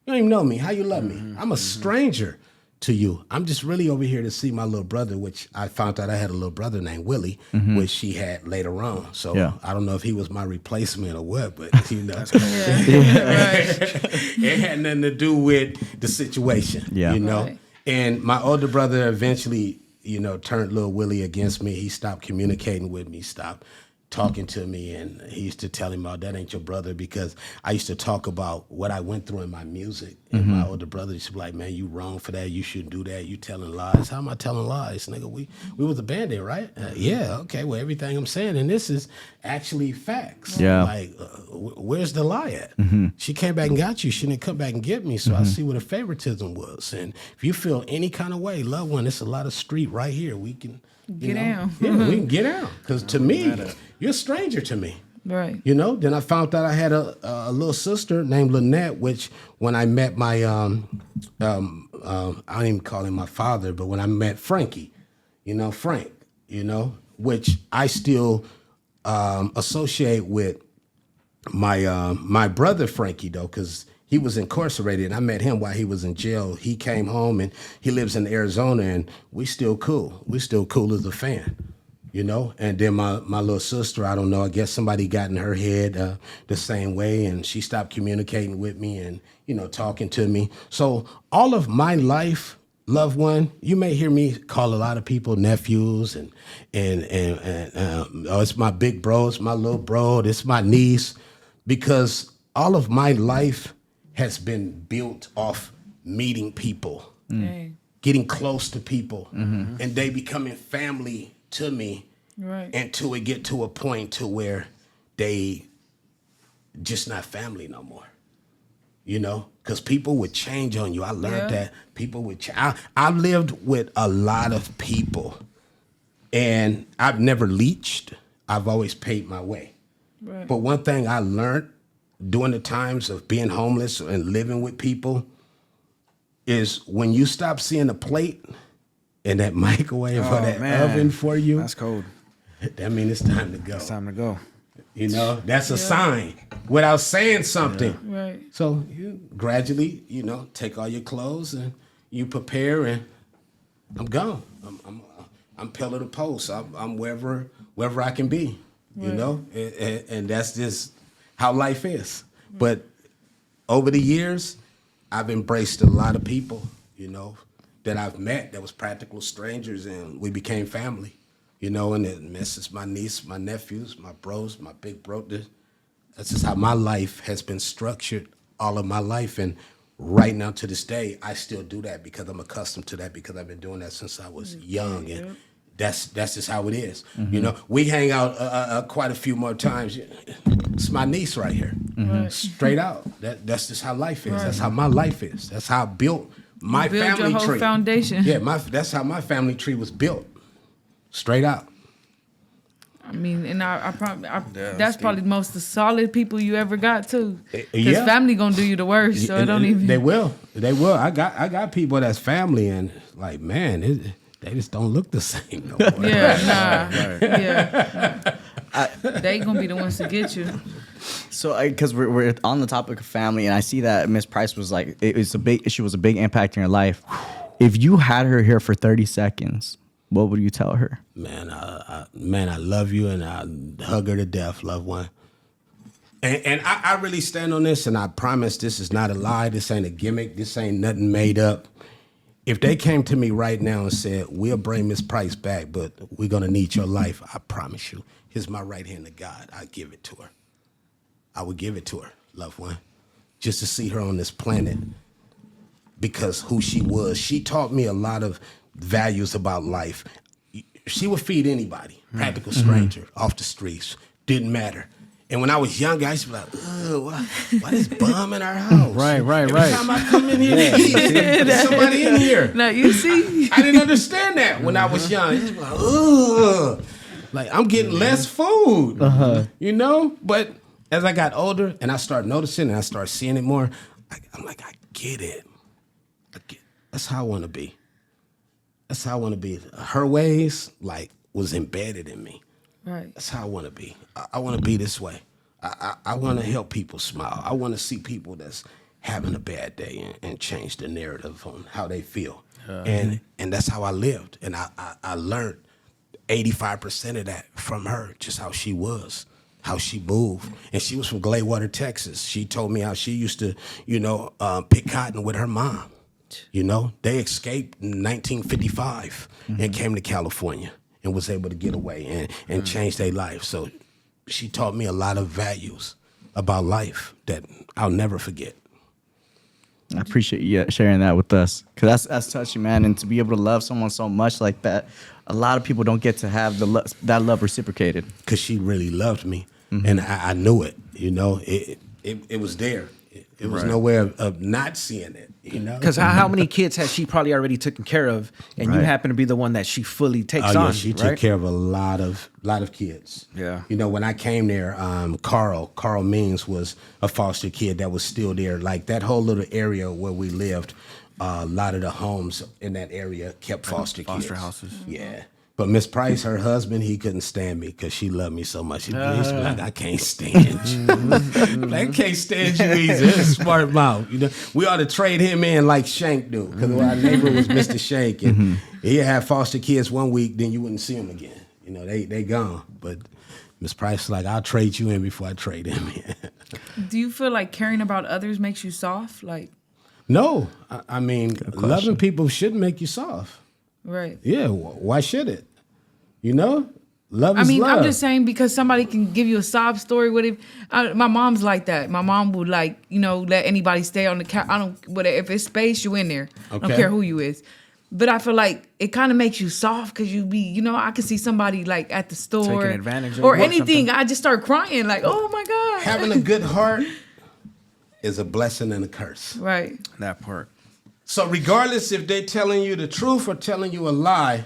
don't even know me. How you love me? I'm a stranger to you. I'm just really over here to see my little brother, which I found out I had a little brother named Willie, which she had later on. So I don't know if he was my replacement or what, but you know, it had nothing to do with the situation. You know, and my older brother eventually, you know, turned little Willie against me. He stopped communicating with me, stopped talking to me, and he used to tell him, "Oh, that ain't your brother," because I used to talk about what I went through in my music. And my older brother used to be like, "Man, you wrong for that. You shouldn't do that. You telling lies." How am I telling lies, nigga? We was a Band-Aid, right? Yeah, okay. Well, everything I'm saying, and this is actually facts. Yeah. Like, where's the lie at? She came back and got you. She didn't come back and get me. So I see what her favoritism was. And if you feel any kind of way, loved one, it's a lot of street right here. We can get out. Yeah, we can get out. Because to me, you're a stranger to me. Right. You know, then I found out I had a little sister named Lynette, which when I met my, I don't even call him my father, but when I met Frankie, you know, Frank, you know, which I still associate with my brother Frankie, though, because he was incarcerated, and I met him while he was in jail. He came home, and he lives in Arizona, and we still cool. We still cool as a fan. You know, and then my little sister, I don't know, I guess somebody got in her head the same way, and she stopped communicating with me and, you know, talking to me. So all of my life, loved one, you may hear me call a lot of people nephews and oh, it's my big bro, it's my little bro, it's my niece, because all of my life has been built off meeting people, getting close to people, and they becoming family to me, until it get to a point to where they just not family no more. You know, because people would change on you. I learned that people would change. I lived with a lot of people, and I've never leached. I've always paid my way. Right. But one thing I learned during the times of being homeless and living with people is when you stop seeing a plate and that microwave or that oven for you, that's cold. That means it's time to go. It's time to go. You know, that's a sign without saying something. Yeah. Right. So you gradually, you know, take all your clothes and you prepare, and I'm gone. I'm pillar to post. I'm wherever I can be. You know, and that's just how life is. But over the years, I've embraced a lot of people, you know, that I've met that was practical strangers, and we became family. You know, and it messes my niece, my nephews, my bros, my big bro. That's just how my life has been structured all of my life. And right now to this day, I still do that because I'm accustomed to that, because I've been doing that since I was young. And that's just how it is. You know, we hang out quite a few more times. It's my niece right here. Straight out. That's just how life is. That's how my life is. That's how I built my family your whole tree. Foundation. Yeah, that's how my family tree was built. Straight out. I mean, and that's probably the most solid people you ever got too. Because family gonna do you the worst, so it don't even. They will. I got people that's family, and like, man, they just don't look the same no more. They gonna be the ones to get you. So, because we're on the topic of family, and I see that Miss Price was like, she was a big impact in your life. If you had her here for 30 seconds, what would you tell her? Man, I love you, and I hug her to death, loved one. And I really stand on this, and I promise this is not a lie. This ain't a gimmick. This ain't nothing made up. If they came to me right now and said, we'll bring Miss Price back, but we're going to need your life, I promise you, here's my right hand to God. I give it to her. I would give it to her, loved one, just to see her on this planet, because who she was. She taught me a lot of values about life. She would feed anybody, practical stranger, off the streets, didn't matter. And when I was younger, I used to be like, ugh, why this bum in our house? Right. Every time I come in here to eat, there's somebody in here. Now, you see? I didn't understand that when I was young. I used to be like, ugh. Like, I'm getting less food, you know? But as I got older and I started noticing and I started seeing it more, I'm like, I get it. That's how I want to be. That's how I want to be. Her ways, like, was embedded in me. Right. That's how I want to be. I want to be this way. I want to help people smile. I want to see people that's having a bad day and change the narrative on how they feel. And that's how I lived. And I learned 85% of that from her, just how she was, how she moved. And she was from Gladewater, Texas. She told me how she used to, pick cotton with her mom. You know, they escaped in 1955 and came to California and was able to get away and change their life. So she taught me a lot of values about life that I'll never forget. I appreciate you sharing that with us, because that's touching, man. And to be able to love someone so much like that, a lot of people don't get to have that love reciprocated. Because she really loved me, and I knew it. You know, it was there. It was no way of not seeing it, you know? Because how many kids has she probably already taken care of, and you happen to be the one that she fully takes on, she took care of a lot of kids. Yeah. You know, when I came there, Carl Means was a foster kid that was still there. Like, that whole little area where we lived, a lot of the homes in that area kept foster kids. Foster houses. Yeah. But Miss Price, her husband, he couldn't stand me because she loved me so much. He used to be like, I can't stand you. Like, I can't stand you either. Smart mouth. You know, we ought to trade him in like Shank do, because our neighbor was Mr. Shank, and he'd have foster kids one week, then you wouldn't see them again. You know, they gone. But Miss Price is like, I'll trade you in before I trade him in. Do you feel like caring about others makes you soft? Like, no, I mean, loving people shouldn't make you soft. Right. Yeah, why should it? You know? Love is love. I'm just saying, because somebody can give you a sob story with it. My mom's like that. My mom would, like, let anybody stay on the couch. If it's space, you in there. I don't care who you is. But I feel like it kind of makes you soft because you be, you know, I can see somebody like at the store Taking advantage of or you or anything. something. I just start crying like, oh my God. Having a good heart is a blessing and a curse. Right. That part. So regardless if they're telling you the truth or telling you a lie,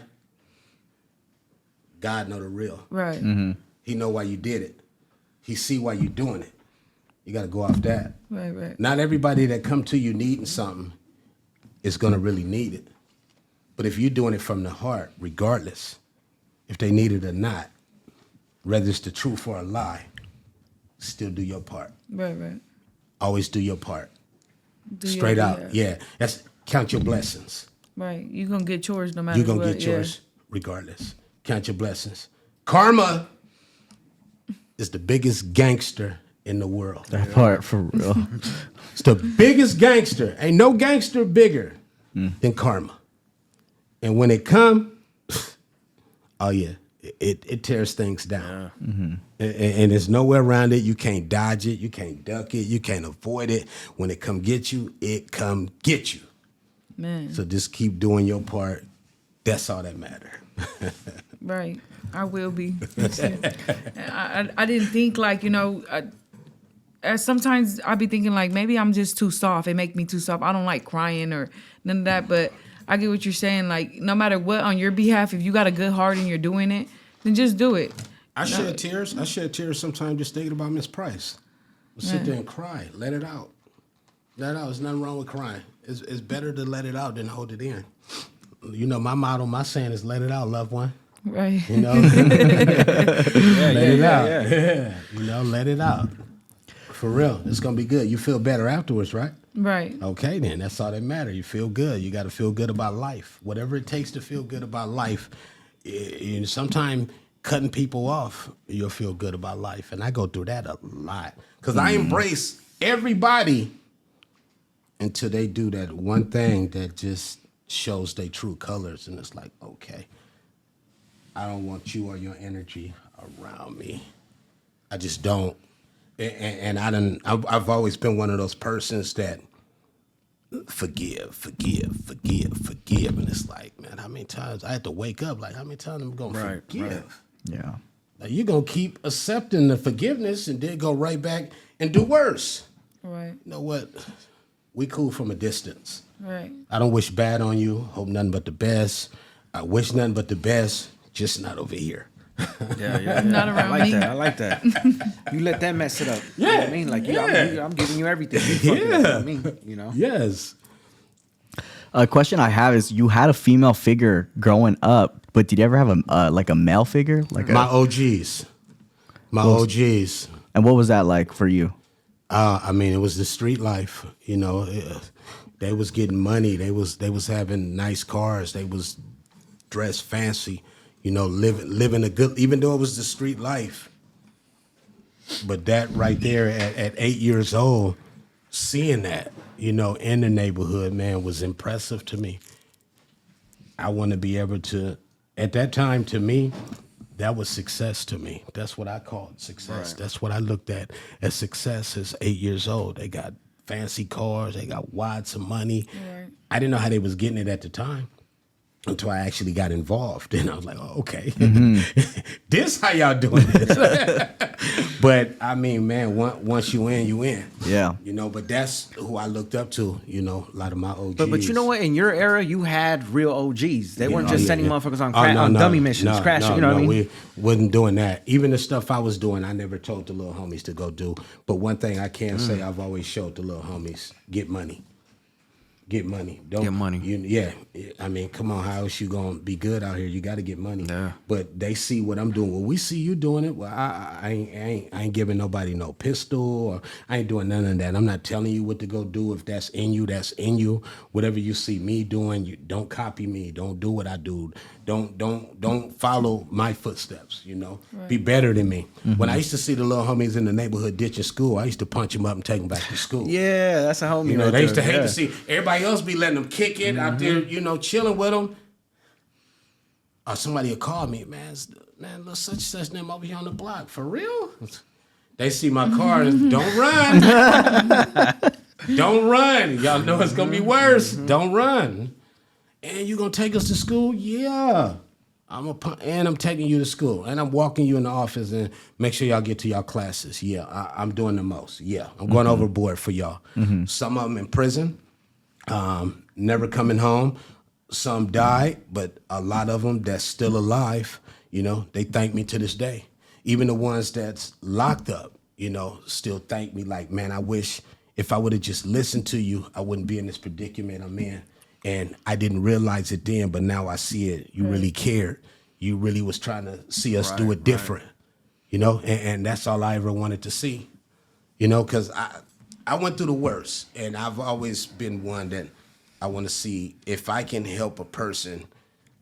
God know the real. Right. He know why you did it. He see why you doing it. You got to go off that. Right. Not everybody that come to you needing something is going to really need it. But if you're doing it from the heart, regardless if they need it or not, whether it's the truth or a lie, still do your part. Right. Always do your part. Do Straight your- out. Yeah. That's count your blessings. Right. You're going to get yours no matter You're what. going to get yours regardless. Count your blessings. Karma is the biggest gangster in the world. That part for real. It's the biggest gangster. Ain't no gangster bigger than karma. And when it come, oh yeah, it tears things down. And there's nowhere around it. You can't dodge it. You can't duck it. You can't avoid it. When it come get you, it come get you. Man. So just keep doing your part. That's all that matter. Right. I will be. I didn't think like, you know, sometimes I be thinking like maybe I'm just too soft. It make me too soft. I don't like crying or none of that. But I get what you're saying. Like no matter what on your behalf, if you got a good heart and you're doing it, then just do it. I shed tears. I shed tears sometimes just thinking about Miss Price. I'll sit there and cry. Let it out. Let it out. There's nothing wrong with crying. It's better to let it out than hold it in. You know, my motto, my saying is let it out, loved one. Right. You know? Let it out. Yeah. You know, let it out. For real. It's going to be good. You feel better afterwards, right? Right. Okay, then. That's all that matters. You feel good. You got to feel good about life. Whatever it takes to feel good about life. Sometimes cutting people off, you'll feel good about life. And I go through that a lot. Because I embrace everybody until they do that one thing that just shows their true colors. And it's like, okay, I don't want you or your energy around me. I just don't. And I've always been one of those persons that forgive. And it's like, man, how many times I had to wake up? Like, how many times I'm going to forgive? Right. Yeah. Like, you're going to keep accepting the forgiveness and then go right back and do worse. Right. You know what? We cool from a distance. Right. I don't wish bad on you. Hope nothing but the best. I wish nothing but the best, just not over here. Yeah. Not around I like me. that. I like that. You let them mess it up. You know what I mean? Like, I'm giving you everything. You fuck it up. You know what I mean? You know? Yes. A question I have is: you had a female figure growing up, but did you ever have a male figure? Like My OGs. OGs. And what was that like for you? I mean, it was the street life. You know, they was getting money. They was having nice cars. They was dressed fancy. You know, living a good, even though it was the street life. But that right there at 8 years old, seeing that, you know, in the neighborhood, man, was impressive to me. I want to be able to, at that time, to me, that was success to me. That's what I called success. Right. That's what I looked at as success as 8 years old. They got fancy cars. They got wads of money. Right. I didn't know how they was getting it at the time until I actually got involved. And I was like, oh, okay, this how y'all doing this. But I mean, man, once you in, you in. Yeah. You know, but that's who I looked up to, you know, a lot of my OGs. But you know what? In your era, you had real OGs. They weren't just sending motherfuckers on no, dummy missions, crashing. You know what I mean? We wasn't doing that. Even the stuff I was doing, I never told the little homies to go do. But one thing I can say, I've always showed the little homies, get money. Get money. Don't Get money. Yeah. I mean, come on, how else you gonna be good out here? You got to get money. Yeah. But they see what I'm doing. Well, we see you doing it. Well, I ain't giving nobody no pistol, or I ain't doing none of that. I'm not telling you what to go do. If that's in you, that's in you. Whatever you see me doing, you don't copy me. Don't do what I do. Don't follow my footsteps. You know, be better than me. When I used to see the little homies in the neighborhood ditching school, I used to punch them up and take them back to school. Yeah, that's a homie. You know, right they used to there. hate to see everybody else be letting them kick it out there, you know, chilling with them. Or somebody will call me, man, little such name over here on the block. For real? They see my car and don't run. Don't run. Y'all know it's going to be worse. Don't run. And you gonna take us to school? Yeah. I'm taking you to school, and I'm walking you in the office and make sure y'all get to y'all classes. Yeah, I'm doing the most. Yeah, I'm going overboard for y'all. Some of them in prison, never coming home. Some died, but a lot of them that's still alive, you know, they thank me to this day. Even the ones that's locked up, you know, still thank me like, man, I wish if I would have just listened to you, I wouldn't be in this predicament I'm in. And I didn't realize it then, but now I see it. You really cared. You really was trying to see us do it different, you know? And that's all I ever wanted to see, you know, because I went through the worst, and I've always been one that I want to see if I can help a person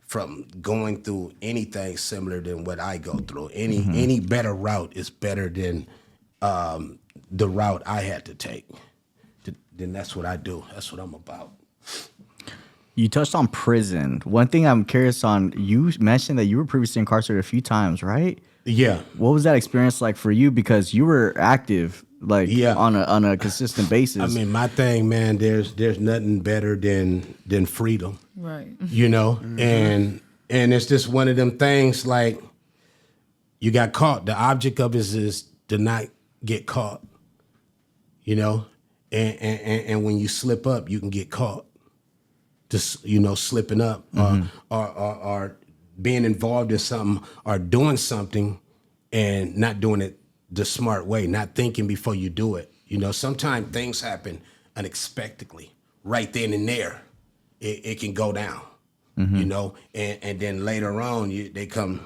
from going through anything similar than what I go through. Any better route is better than the route I had to take. Then that's what I do. That's what I'm about. You touched on prison. One thing I'm curious on, you mentioned that you were previously incarcerated a few times, right? Yeah. What was that experience like for you? Because you were active, like on a consistent basis. I mean, my thing, man, there's nothing better than freedom. Right. You know? And it's just one of them things like you got caught. The object of it is to not get caught. You know? And when you slip up, you can get caught. Just, you know, slipping up or being involved in something or doing something and not doing it the smart way, not thinking before you do it. You know, sometimes things happen unexpectedly. Right then and there, it can go down, you know, and then later on, they come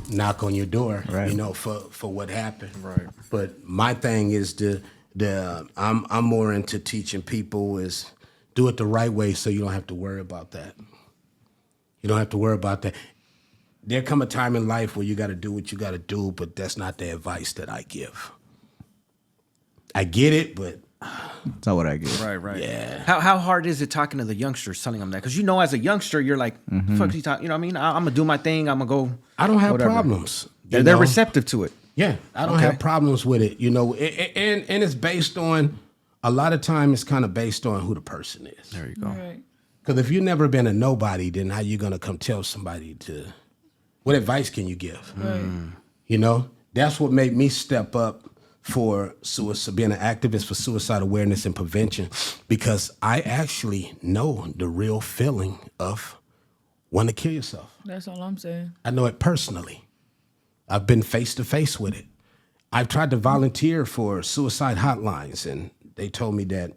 knock on your door, you know, for what happened. Right. But my thing is I'm more into teaching people is do it the right way so you don't have to worry about that. You don't have to worry about that. There come a time in life where you got to do what you got to do, but that's not the advice that I give. I get it, but that's not what I get. Right. Yeah. How hard is it talking to the youngsters, telling them that? Because you know, as a youngster, you're like, fuck you talking. You know what I mean? I'm gonna do my thing. I'm gonna go. I don't have whatever. problems. They're receptive to it. Yeah, I don't have problems with it. You know, and it's based on. A lot of time it's kind of based on who the person is. There you go. Right. Because if you've never been a nobody, then how you going to come tell somebody what advice can you give? Right. You know, that's what made me step up for being an activist for suicide awareness and prevention, because I actually know the real feeling of wanting to kill yourself. That's all I'm saying. I know it personally. I've been face to face with it. I've tried to volunteer for suicide hotlines, and they told me that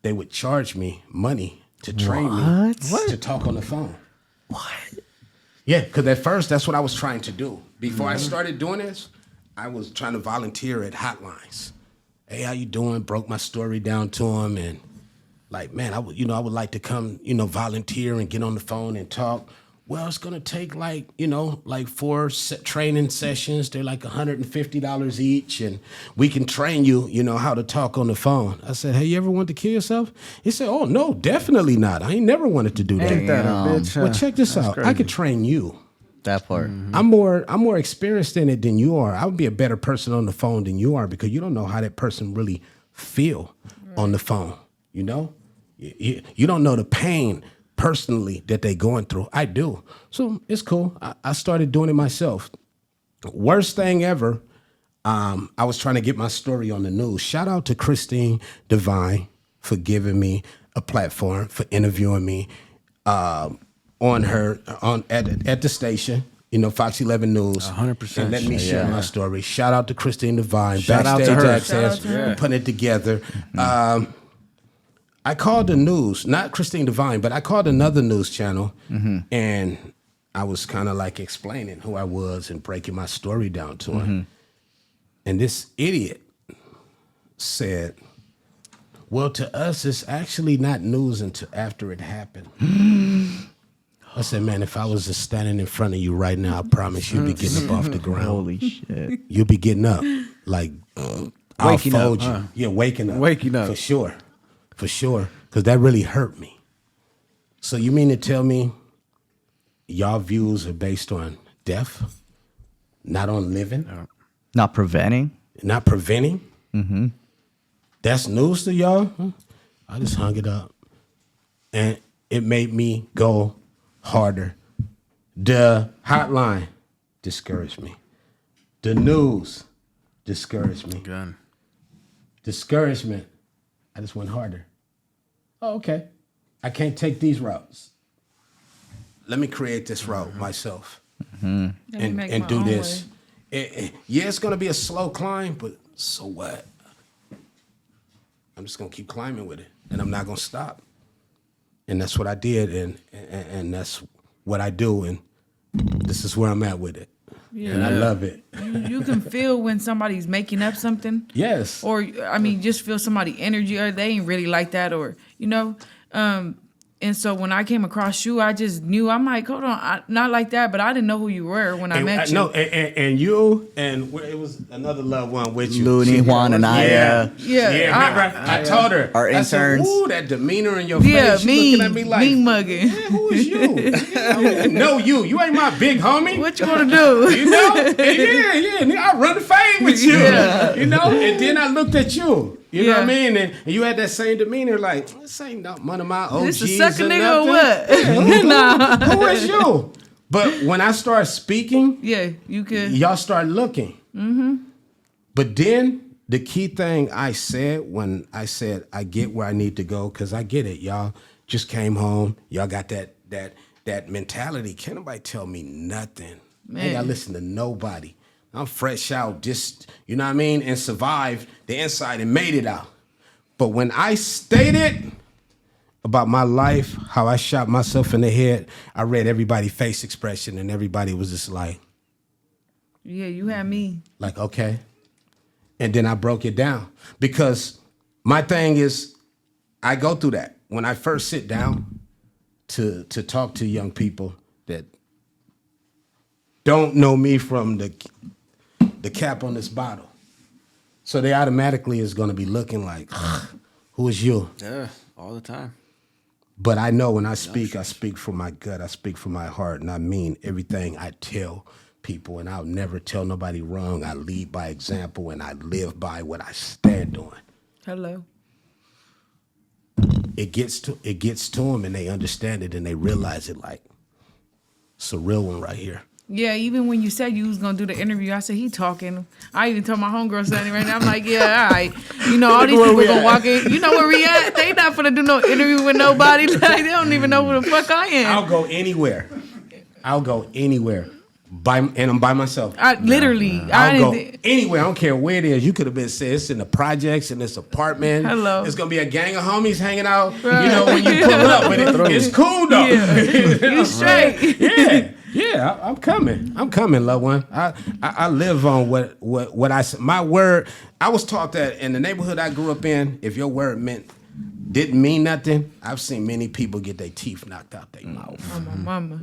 they would charge me money to train me to talk on the phone. What? Yeah, because at first that's what I was trying to do. Before I started doing this, I was trying to volunteer at hotlines. Hey, how you doing? Broke my story down to them, and like, man, I would like to come, volunteer and get on the phone and talk. Well, it's gonna take like 4 training sessions. They're like $150 each, and we can train you, how to talk on the phone. I said, hey, you ever want to kill yourself? He said, oh no, definitely not. I ain't never wanted to do that. Ain't that a bitch? Well, check this out. Crazy. I could train you. That part. I'm more experienced in it than you are. I would be a better person on the phone than you are, because you don't know how that person really feel on the phone. You know, you don't know the pain personally that they going through. I do. So it's cool. I started doing it myself. Worst thing ever, I was trying to get my story on the news. Shout out to Christine Divine for giving me a platform, for interviewing me at the station, Fox 11 News. 100%. And let me share my story. Shout out to Christine Divine. Shout out to Backstage her. Access, Shout out to her. putting it together. I called the news, not Christine Divine, but I called another news channel, and I was kind of like explaining who I was and breaking my story down to him. And this idiot said, well, to us, it's actually not news until after it happened. I said, man, if I was just standing in front of you right now, I promise you'd be getting up off the ground. Holy shit. You'll be getting up like I'll Waking up, fold you. huh? Yeah, waking up. Waking up. For sure. Because that really hurt me. So you mean to tell me y'all views are based on death, not on living, Not preventing. not preventing? That's news to y'all? I just hung it up. And it made me go harder. The hotline discouraged me. The news discouraged me. Gun. Discouragement, I just went harder. Oh, okay. I can't take these routes. Let me create this route myself and do this. Yeah, it's going to be a slow climb, but so what? I'm just going to keep climbing with it, and I'm not going to stop. And that's what I did, and that's what I do, and this is where I'm at with it. Yeah. And I love it. You can feel when somebody's making up something. Yes. Or, I mean, just feel somebody energy, or they ain't really like that, or, you know. And so when I came across you, I just knew, I'm like, hold on, not like that, but I didn't know who you were when I met you. No, and you, and it was another loved one with you. Looney, Juan, and I. Yeah. Remember, I told her. Our interns. I said, ooh, that demeanor in your face. She looking at me like, mean mugging. Man, who is you? No, you ain't my big homie. What you want to do? You know? Yeah. I run the fame with you. Yeah. You know? And then I looked at you. You know what I Yeah. mean? And you had that same demeanor, like, this ain't not one of my OGs. This a sucker or nigga or nothing. what? Nah. Who is you? But when I start speaking, Yeah, you could. y'all start looking. Mm-hmm. But then the key thing I said when I said I get where I need to go, because I get it. Y'all just came home. Y'all got that mentality. Can't nobody tell me nothing. I ain't got to listen to nobody. I'm fresh out, just, you know what I mean? And survived the inside and made it out. But when I stated about my life, how I shot myself in the head, I read everybody's face expression and everybody was just like. Yeah, you had me. Like, okay. And then I broke it down. Because my thing is, I go through that. When I first sit down to talk to young people that don't know me from the cap on this bottle. So they automatically is going to be looking like, who is you? Yeah, all the time. But I know when I speak from my gut. I speak from my heart. And I mean everything I tell people. And I'll never tell nobody wrong. I lead by example and I live by what I stand on. Hello. It gets to them and they understand it and they realize it like, it's a real one right here. Yeah, even when you said you was gonna do the interview, I said he talking. I even told my homegirl something right now. I'm like, yeah, all right. You know, all these people gonna walk in. You know where we at? They not gonna do no interview with nobody. Like they don't even know who the fuck I am. I'll go anywhere. And I'm by myself. I'll go anywhere. I don't care where it is. You could have been said it's in the projects, in this apartment. Hello. It's gonna be a gang of homies hanging out. Right. You know, when you pull up, but it's cool though. Yeah. You straight. Yeah, I'm coming, loved one. I live on what I say. My word. I was taught that in the neighborhood I grew up in, if your word didn't mean nothing, I've seen many people get their teeth knocked out their mouth. Oh, my mama.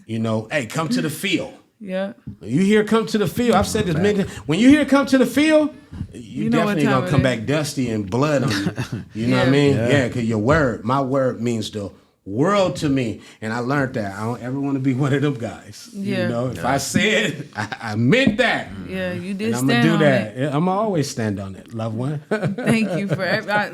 You know, hey, come to the field. Yeah. You hear come to the field. I've said this many times. When you hear come to the field, you definitely gonna come back dusty and blood on you. You know what I mean? Yeah, because my word means the world to me. And I learned that. I don't ever want to be one of them guys. Yeah. You know, if I said I meant that. Yeah, you did and stand I'm gonna do on that. it. I'm always stand on it, loved one. Thank you for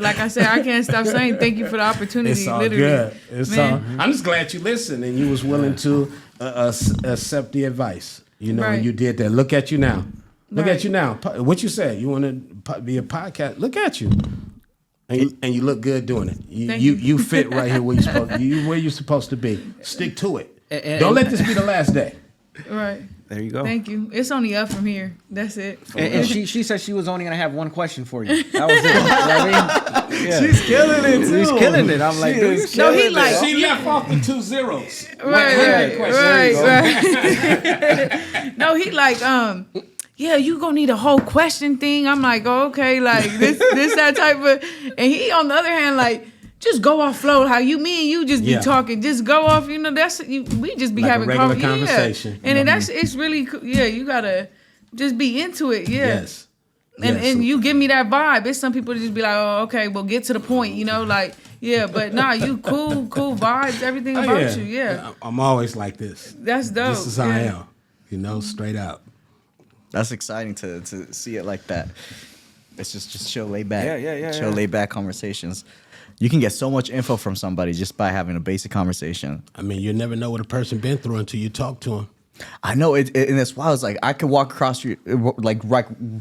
like I said, I can't stop saying thank you for the opportunity. It's all literally. good. I'm just glad you listened and you was willing to accept the advice. You know, and you did that. Look at you now. Look at you now. What you said? You want to be a podcast? Look at you. And you look good doing it. You fit right here where you're supposed to be. Stick to it. Don't let this be the last day. Right. There you go. Thank you. It's only up from here. That's it. And she said she was only gonna have one question for you. That was it. You know what I mean? Yeah. She's killing it too. She's killing it. I'm like, dude, No, he like She left off the 2 zeros. Right. No, he like yeah, you gonna need a whole question thing. I'm like, oh, okay, like this that type of. And he on the other hand like. Just go off flow. How me and you just be talking. Just go off. You know, we just be like having a regular conversation. Yeah. And it's really cool. Yeah, you gotta just be into it. Yeah. Yes. And you give me that vibe. It's some people that just be like, oh, okay, well, get to the point. You know, like but nah, you cool vibes. Everything about you. Yeah. I'm always like this. That's dope. This is how I am. You know, straight out. That's exciting to see it like that. It's just chill, laid back. Yeah. Chill, laid back conversations. You can get so much info from somebody just by having a basic conversation. I mean, you never know what a person been through until you talk to them. I know and it's wild. It's like I could walk across you,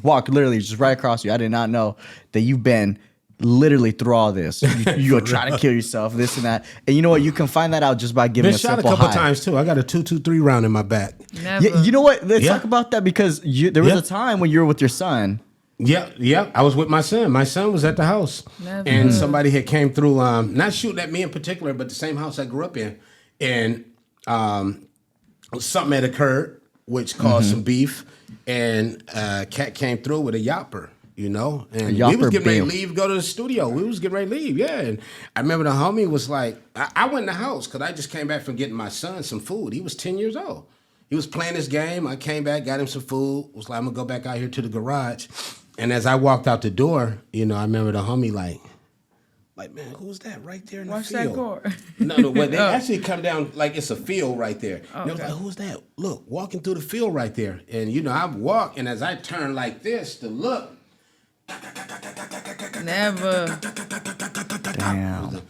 walk literally just right across you. I did not know that you've been literally through all this. You go try to kill yourself, this and that. And you know what? You can find that out just by giving Been a shot a simple couple hi. times too. I got a 223 round in my back. Never. Yeah, you know what? Let's Yeah. talk about that because there was Yeah. a time when you were with your son. Yeah. I was with my son. My son was at the house, Never. and somebody had came through. Not shooting at me in particular, but the same house I grew up in, and something had occurred which caused some beef, and cat came through with a yopper. You know, and we was yopper getting ready to bill. leave, go to the studio. We was getting ready to leave, yeah. And I remember the homie was like, I went in the house because I just came back from getting my son some food. He was 10 years old. He was playing his game. I came back, got him some food. Was like, I'm gonna go back out here to the garage. And as I walked out the door, you know, I remember the homie like, man, who's that right there in the Watch field? that car. No, well, they actually come down like it's a field right there. Oh, And I was okay. like, who's that? Look, walking through the field right there. And you know, I walk, and as I turn like this to look, Never. Damn.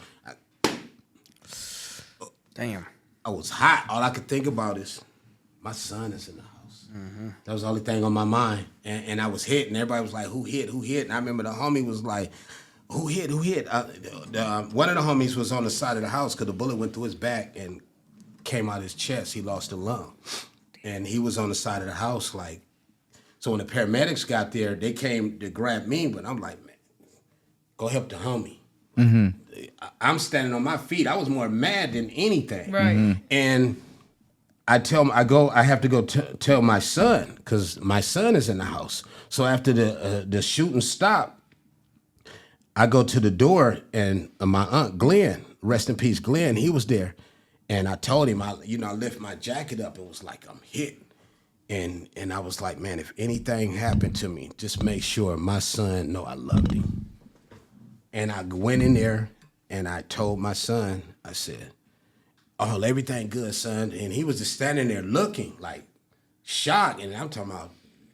Damn. I was hot. All I could think about is my son is in the house. That was the only thing on my mind. And I was hit, and everybody was like, who hit? And I remember the homie was like, who hit? One of the homies was on the side of the house because the bullet went through his back and came out his chest. He lost a lung. And he was on the side of the house like, so when the paramedics got there, they came to grab me, but I'm like, man, go help the homie. I'm standing on my feet. I was more mad than anything. Right. And I have to go tell my son because my son is in the house. So after the shooting stopped, I go to the door and my aunt Glenn, rest in peace, Glenn, he was there. And I told him, I lift my jacket up. It was like I'm hit. And I was like, man, if anything happened to me, just make sure my son know I loved him. And I went in there and I told my son, I said, oh, everything good, son. And he was just standing there looking like shocked. And I'm talking about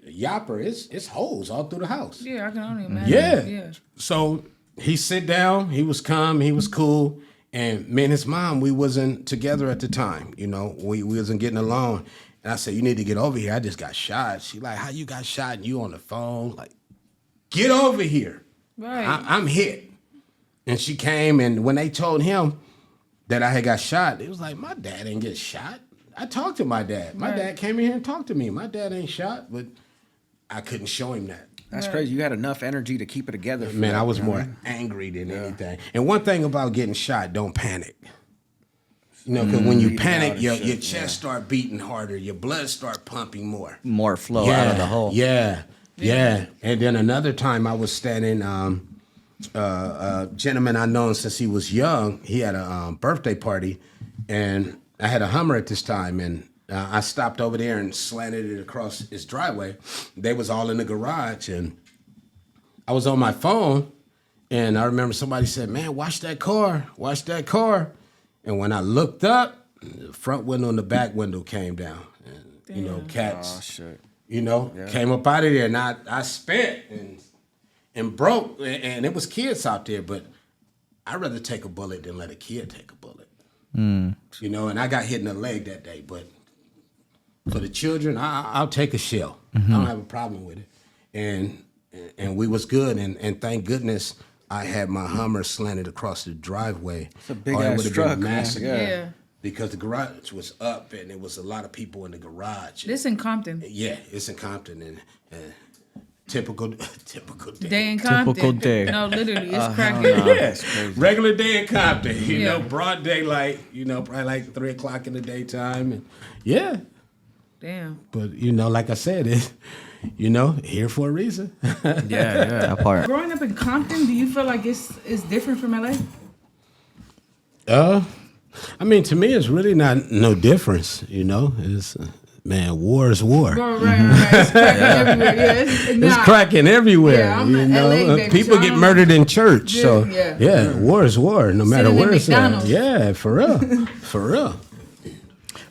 yopper, it's holes all through the house. Yeah, I can only imagine. Yeah. So he sit down, he was calm, he was cool. And me and his mom, we wasn't together at the time. You know, we wasn't getting along. And I said, you need to get over here. I just got shot. She like, how you got shot and you on the phone? Like, get over here. Right. I'm hit. And she came, and when they told him that I had got shot, it was like, my dad didn't get shot. I talked to my dad. My dad came in here and talked to me. My dad ain't shot, but I couldn't show him that. That's crazy. You had enough energy to keep it together. For Man, that, I was you know? more angry than anything. And one thing about getting shot, don't panic. You know, because when you Bleeding panic, out and your shit, chest start beating harder, your blood start pumping more. More flow out of the hole. Yeah. And then another time I was standing, a gentleman I known since he was young, he had a birthday party, and I had a Hummer at this time, and I stopped over there and slanted it across his driveway. They was all in the garage, and I was on my phone, and I remember somebody said, man, watch that car. And when I looked up, the front window and the back window came down. And, you know, cats, Oh, shit. you know, came up out of there. And I spent and broke. And it was kids out there, but I'd rather take a bullet than let a kid take a bullet. You know, and I got hit in the leg that day. But for the children, I'll take a shell. I don't have a problem with it. And we was good. And thank goodness I had my Hummer slanted across the driveway. It's a big ass truck, man. Yeah. Because the garage was up and there was a lot of people in the garage. This in Compton. Yeah, it's in Compton and typical day. Day in Compton. Typical day. No, literally, it's cracking. Yeah, regular day in Compton. You Yeah. know, broad daylight. You know, probably like 3 o'clock in the daytime. And yeah, Damn. but you know, like I said, you know, here for a reason. Yeah. That part. Growing up in Compton, do you feel like it's different from LA? I mean, to me, it's really not no difference. You know, it's man, war is war. Right. It's cracking everywhere. Yeah, it's It's cracking everywhere. Yeah, I'm you an know, LA baby, people so I get don't murdered in church. Yeah, So yeah. war is war, no matter Sitting in where it's at. McDonald's. Yeah, for real, for real.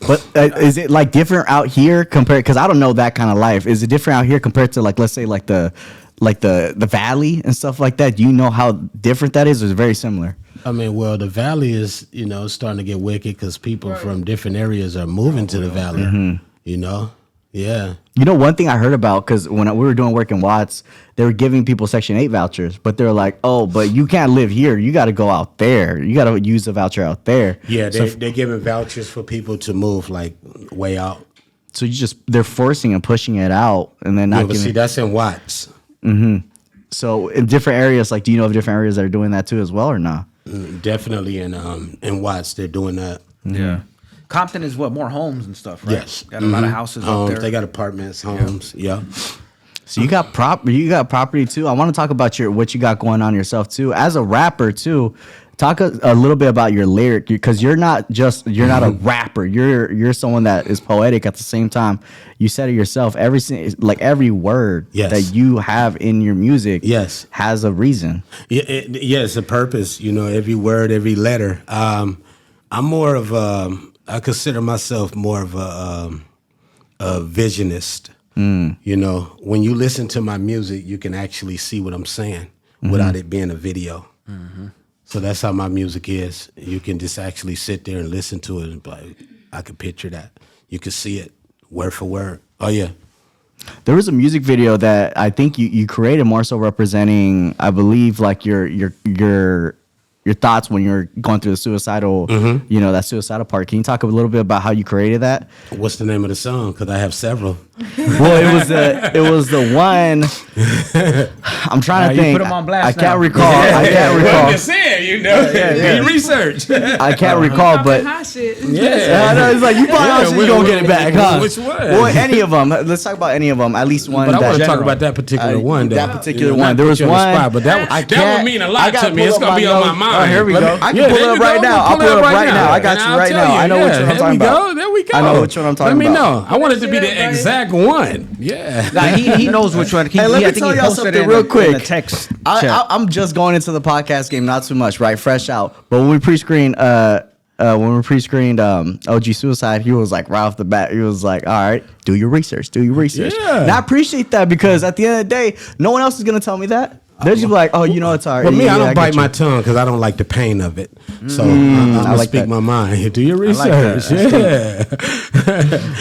But is it like different out here compared? Because I don't know that kind of life. Is it different out here compared to like, let's say, like the like the valley and stuff like that? Do you know how different that is, or is it very similar? I mean, well, the valley is, starting to get wicked because people from different areas are moving to the valley. Yeah. You know, one thing I heard about, because when we were doing work in Watts, they were giving people Section 8 vouchers, but they're like, oh, but you can't live here. You got to go out there. You got to use the voucher out there. Yeah, they're giving vouchers for people to move like way out. So they're forcing and pushing it out, and then not but see, that's in Watts. So in different areas, like, do you know of different areas that are doing that too as well, or not? Definitely in Watts, they're doing that. Yeah. Compton is more homes and stuff, right? Yes. Got a lot of houses up there. They got apartments, homes. Yeah. So you got property too. I want to talk about what you got going on yourself too. As a rapper too, talk a little bit about your lyric, because you're not a rapper. You're someone that is poetic at the same time. You said it yourself. Every word that you have in your music has a reason. It's a purpose. Every word, every letter. I'm more of I consider myself more of a visionist. When you listen to my music, you can actually see what I'm saying without it being a video. So that's how my music is. You can just actually sit there and listen to it and be like, I can picture that. You can see it word for word. Oh yeah. There was a music video that I think you created more so representing, I believe, like your thoughts when you're going through the suicidal, that suicidal part. Can you talk a little bit about how you created that? What's the name of the song? Because I have several. Well, it was the one. I'm trying to think. You put them on blast. I can't recall. I can't recall. I'm just saying, do research. I can't recall, but hot shit. Yeah, I know it's like you buy hot shit, you gonna get it back, huh? Which one? Well, any of them. Let's talk about any of them. At least one. But I want to talk about that particular one. That particular one. There was one. But that would mean a lot to me. It's gonna be on my mind. Oh, here we go. I can pull it up right now. I'll pull it up right now. I got you right now. I know which one I'm talking about. There we go. I know which one I'm talking about. Let me know. I want it to be the exact one. Yeah. Nah, he knows which one. Hey, let me tell y'all something real quick. In the text I'm just going into the podcast game, not too much, right? Fresh out. But when we pre-screened, OG Cuicide, he was like right off the bat, he was like, all right, do your research. Yeah. And I appreciate that, because at the end of the day, no one else is gonna tell me that. They're just like, oh, it's all right. But me, I don't bite my tongue because I don't like the pain of it. So I'm gonna speak my mind. Do your research.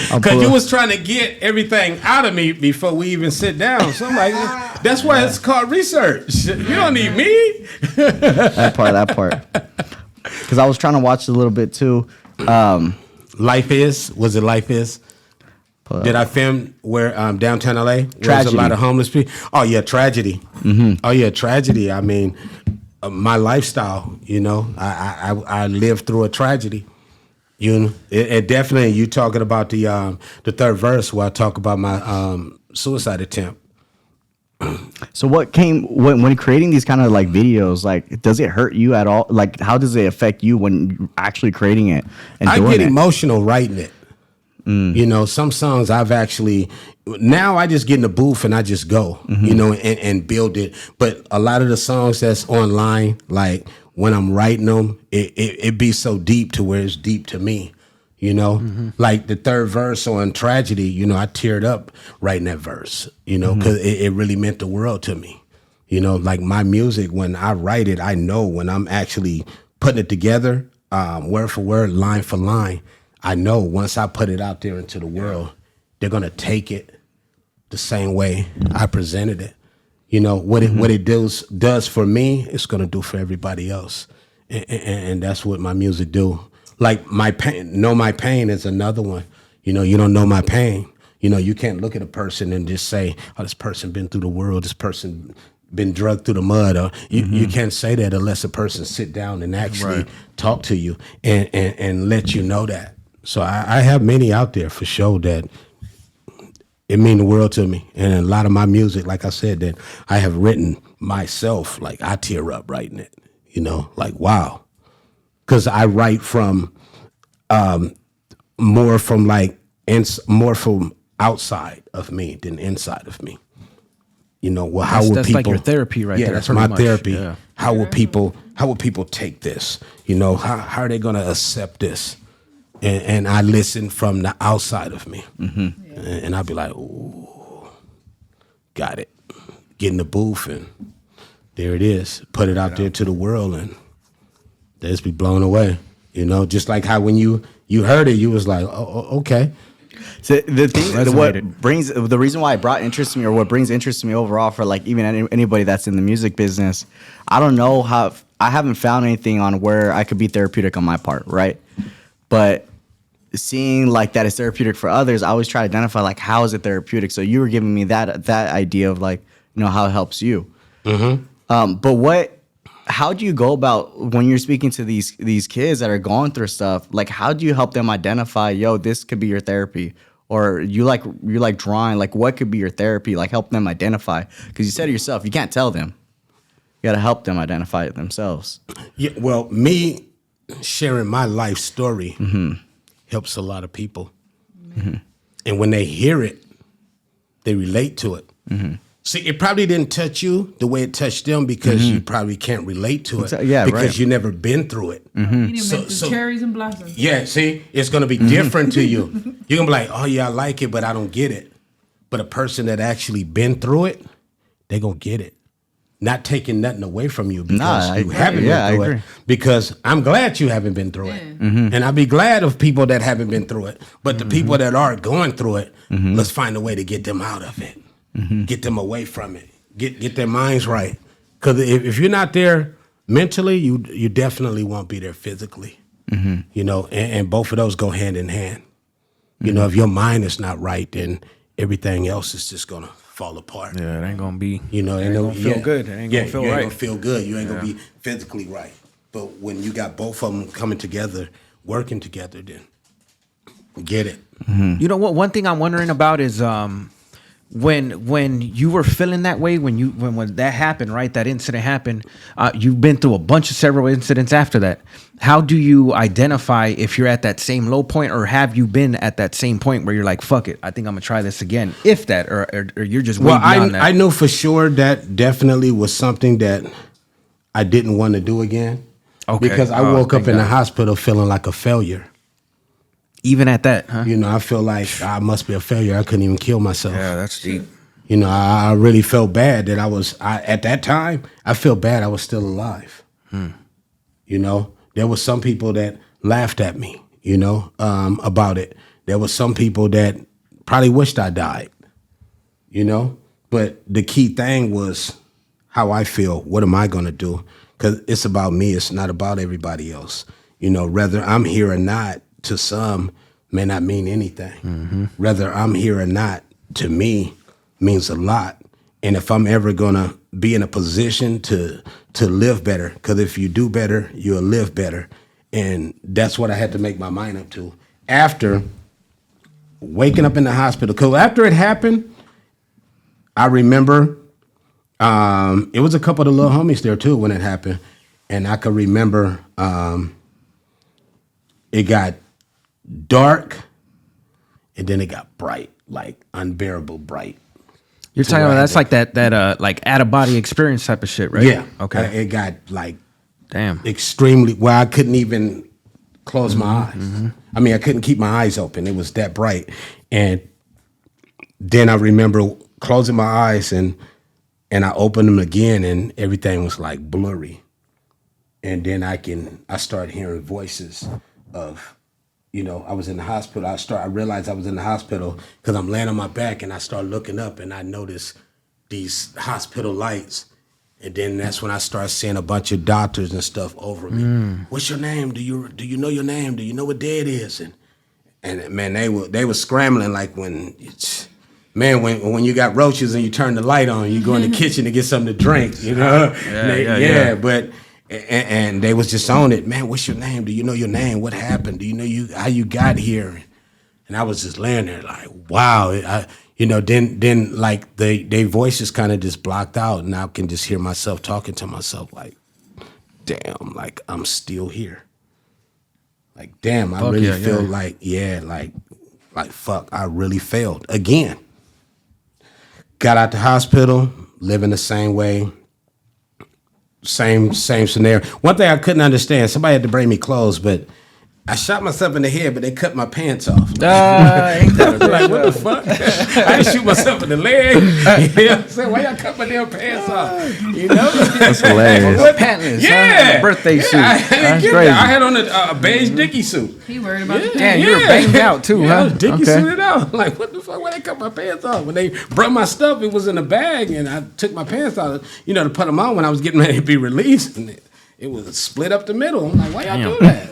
Because you was trying to get everything out of me before we even sit down. So I'm like, that's why it's called research. You don't need me. That part. Because I was trying to watch a little bit too. Life Is? Was it Life Is? Did I film where downtown LA? Where there's a lot of homeless people. Oh yeah, tragedy. Oh yeah, tragedy. I mean, my lifestyle. I lived through a tragedy. It definitely. You talking about the third verse where I talk about my suicide attempt. So what came when creating these kind of like videos? Like, does it hurt you at all? Like, how does it affect you when you're actually creating it and doing it? I get emotional writing it. Some songs I've actually, now I just get in the booth and I just go, and build it. But a lot of the songs that's online, like when I'm writing them, it be so deep to where it's deep to me, like the third verse on Tragedy, I teared up writing that verse, because it really meant the world to me. Like my music, when I write it, I know when I'm actually putting it together, word for word, line for line, I know once I put it out there into the world, they're gonna take it the same way I presented it. What it does for me, it's gonna do for everybody else, and that's what my music do. Like my pain, Know My Pain is another one. You don't know my pain. You can't look at a person and just say, "Oh, this person been through the world. This person been drugged through the mud." Or you can't say that unless a person sit down and actually talk to you and let you know that. So I have many out there for sure that it mean the world to me. And a lot of my music, like I said, that I have written myself, like I tear up writing it, like, wow. Because I write from more from outside of me than inside of me. How will that's people? Like your therapy, right? Yeah, there, that's my therapy. Yeah. How will people take this? How are they going to accept this? And I listen from the outside of me, and I'll be like, "Ooh, got it." get in the booth, and there it is. Put it out there to the world, and they just be blown away. You know, just like how when you heard it, you was like, oh okay. So the reason why it brought interest to me, or what brings interest to me overall for like even anybody that's in the music business, I don't know how, I haven't found anything on where I could be therapeutic on my part, right? But seeing like that is therapeutic for others, I always try to identify like how is it therapeutic. So you were giving me that idea of like, you know, how it helps you. Mm-hmm. But how do you go about when you're speaking to these kids that are going through stuff? Like, how do you help them identify, yo, this could be your therapy? Or you like drawing, like what could be your therapy? Like help them identify. Because you said it yourself, you can't tell them. You got to help them identify it themselves. Yeah, well, me sharing my life story helps a lot of people. Mm-hmm. And when they hear it, they relate to it. Mm-hmm. See, it probably didn't touch you the way it touched them because you probably can't relate to it because you never been through it. Mm-hmm. You didn't make the cherries and blossoms. Yeah, see, it's going to be different to you. You're going to be like, oh, yeah, I like it, but I don't get it. But a person that actually been through it, they going to get it. Not taking nothing away from you because you haven't been through it. Because I'm glad you haven't been through it. Mm-hmm. And I'd be glad of people that haven't been through it. But the people that are going through it, let's find a way to get them out of it. Get them away from it. Get their minds right. Because if you're not there mentally, you definitely won't be there physically. You know, and both of those go hand in hand. You know, if your mind is not right, then everything else is just gonna fall apart. Yeah, it ain't gonna be. You know, it ain't gonna feel good. It ain't gonna feel you right. Ain't gonna feel good. You ain't gonna be physically right. But when you got both of them coming together, working together, then get it. You know what? One thing I'm wondering about is when you were feeling that way, when that happened, right? That incident happened. You've been through a bunch of several incidents after that. How do you identify if you're at that same low point, or have you been at that same point where you're like, fuck it, I think I'm gonna try this again? If that, or you're just way beyond that. I know for sure that definitely was something that I didn't want to do again. Okay. Because I woke up in the hospital feeling like a failure. Even at that, huh? You know, I feel like I must be a failure. I couldn't even kill myself. Yeah, that's deep. You know, I really felt bad that at that time, I felt bad I was still alive. You know, there were some people that laughed at me, you know, about it. There were some people that probably wished I died, you know. But the key thing was how I feel. What am I going to do? Because it's about me. It's not about everybody else. You know, whether I'm here or not, to some may not mean anything. Whether I'm here or not, to me, means a lot. And if I'm ever gonna be in a position to live better, because if you do better, you'll live better. And that's what I had to make my mind up to. After waking up in the hospital, because after it happened, I remember it was a couple of the little homies there too when it happened. And I could remember it got dark, and then it got bright, like unbearable bright. You're talking about that's like that like out of body experience type of shit, right? Yeah. Okay. It got like damn extremely where I couldn't even close my eyes. I mean, I couldn't keep my eyes open. It was that bright. And then I remember closing my eyes and I opened them again, and everything was like blurry. And then I started hearing voices of, you know, I was in the hospital. I realized I was in the hospital because I'm laying on my back, and I started looking up, and I noticed these hospital lights. And then that's when I started seeing a bunch of doctors and stuff over me. What's your name? Do you know your name? Do you know what day it is? And man, they were scrambling like when you got roaches and you turn the light on, you go in the kitchen to get something to drink, you know? Yeah. But and they was just on it. Man, what's your name? Do you know your name? What happened? Do you know how you got here? And I was just laying there like, wow. Then like they voices kind of just blocked out, and I can just hear myself talking to myself like, damn, like I'm still here. Like, damn, I really feel like, like fuck, I really failed again. Got out the hospital, living the same way. Same scenario. One thing I couldn't understand, somebody had to bring me clothes, but I shot myself in the head, but they cut my pants off. Ain't that a Like, what the fuck? I didn't shoot myself in the leg. You know what I'm saying? Why y'all cut my damn pants off? You know? That's hilarious. Pantless, Yeah. huh? Birthday suit. I didn't That's get crazy. that. I had on a beige Dickie suit. He worried about the Damn, pants. you were banged out too, Yeah, I huh? was Dickie Okay. suited out. Like, what the fuck? Why they cut my pants off? When they brought my stuff, it was in a bag, and I took my pants out, you know, to put them on when I was getting ready to be released, and it was split up the middle. I'm like, why y'all do that?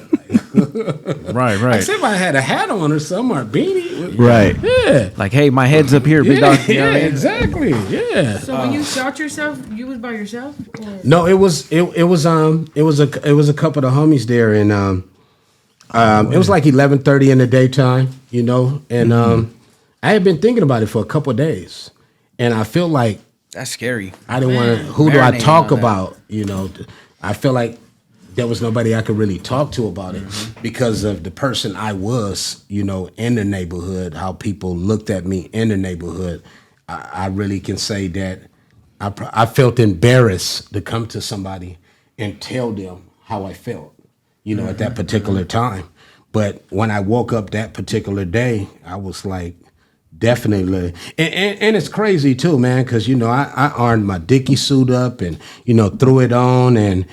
Right. Except if I had a hat on or something or a beanie. Right. Yeah. Like, hey, my head's up here, big Yeah, dog. You know yeah, what I mean? exactly. Yeah. So when you shot yourself, you was by yourself? Or? No, it was a couple of homies there, and it was like 11:30 in the daytime, you know, and I had been thinking about it for a couple of days, and I feel like That's scary. I didn't want to. Who do I Marinating talk on that. about? You know, I feel like there was nobody I could really talk to about it because of the person I was, you know, in the neighborhood, how people looked at me in the neighborhood. I really can say that I felt embarrassed to come to somebody and tell them how I felt, you know, at that particular time. But when I woke up that particular day, I was like, definitely. And it's crazy too, man, because, you know, I ironed my Dickie suit up and, you know, threw it on and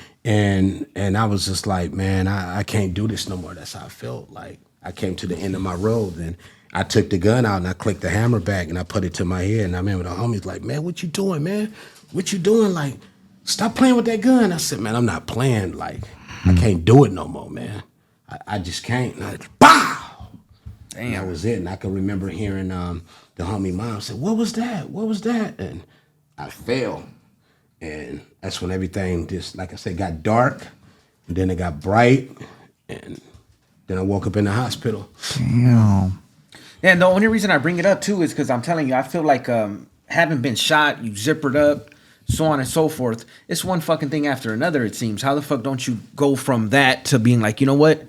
I was just like, man, I can't do this no more. That's how I felt. Like I came to the end of my road, and I took the gun out and I clicked the hammer back and I put it to my head. And I remember the homies like, man, what you doing, man? What you doing? Like, stop playing with that gun. I said, man, I'm not playing. Like, I can't do it no more, man. I just can't. And I just, bow. Damn. That was it. And I can remember hearing the homie mom say, what was that? What was that? And I fell. And that's when everything just, like I said, got dark. And then it got bright. And then I woke up in the hospital. Damn. And the only reason I bring it up too is because I'm telling you, I feel like having been shot, you zippered up, so on and so forth. It's one fucking thing after another, it seems. How the fuck don't you go from that to being like, you know what?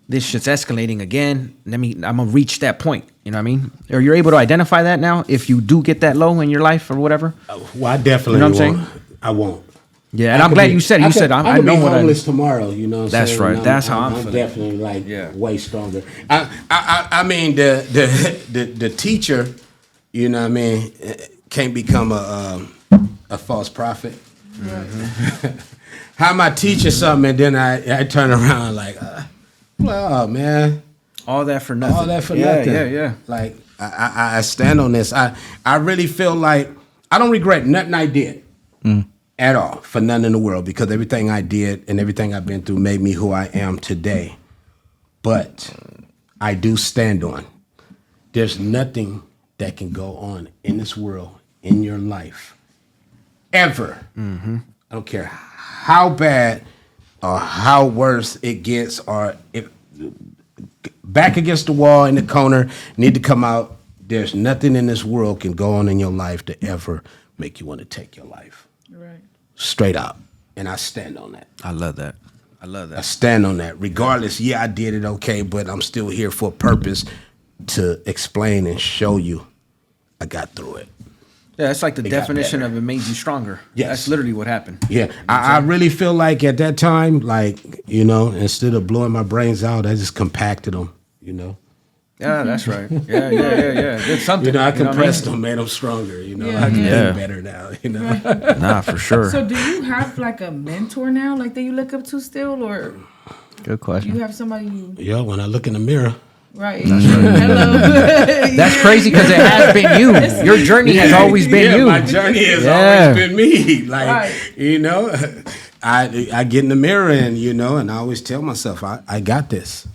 This shit's escalating again. I'm gonna reach that point. You know what I mean? Or you're able to identify that now if you do get that low in your life or whatever. Well, I definitely You know what I'm won't. I won't. Yeah, and I'm glad you said it. You said I could know be what I. homeless tomorrow. You know what I'm That's saying? right. And That's how I'm I'm feeling. definitely like Yeah. way stronger. I mean the teacher, you know what I mean, can't become a false prophet. Mm-hmm. How am I teaching something and then I turn around like, well, man, All that for nothing. all that for Yeah, nothing. Yeah. Like I stand on this. I really feel like I don't regret nothing I did at all, for none in the world, because everything I did and everything I've been through made me who I am today. But I do stand on, there's nothing that can go on in this world, in your life, ever. I don't care how bad or how worse it gets, or if back against the wall in the corner, need to come out. There's nothing in this world can go on in your life to ever make you want to take your life. Right. Straight up. And I stand on that. I love that. I stand on that. Regardless, yeah, I did it okay, but I'm still here for a purpose to explain and show you I got through it. Yeah, it's like the It got definition better. of it made you stronger. Yes. That's literally what happened. Yeah, I really feel like at that time, like, you know, instead of blowing my brains out, I just compacted them, you know. Yeah, that's right. Yeah. It's something. You know, I what mean? compressed them, made them stronger, you know. Yeah. I can Yeah. think better now, you know. Nah, for sure. So do you have like a mentor now, like that you look up to still, or Good you question. have somebody you Yeah, when I look in the mirror. right? Hello. That's crazy because it has been you. Your journey has always been Yeah, you. my journey has Yeah. always been me. Like, Right. you know, I get in the mirror and, you know, and I always tell myself, I got this.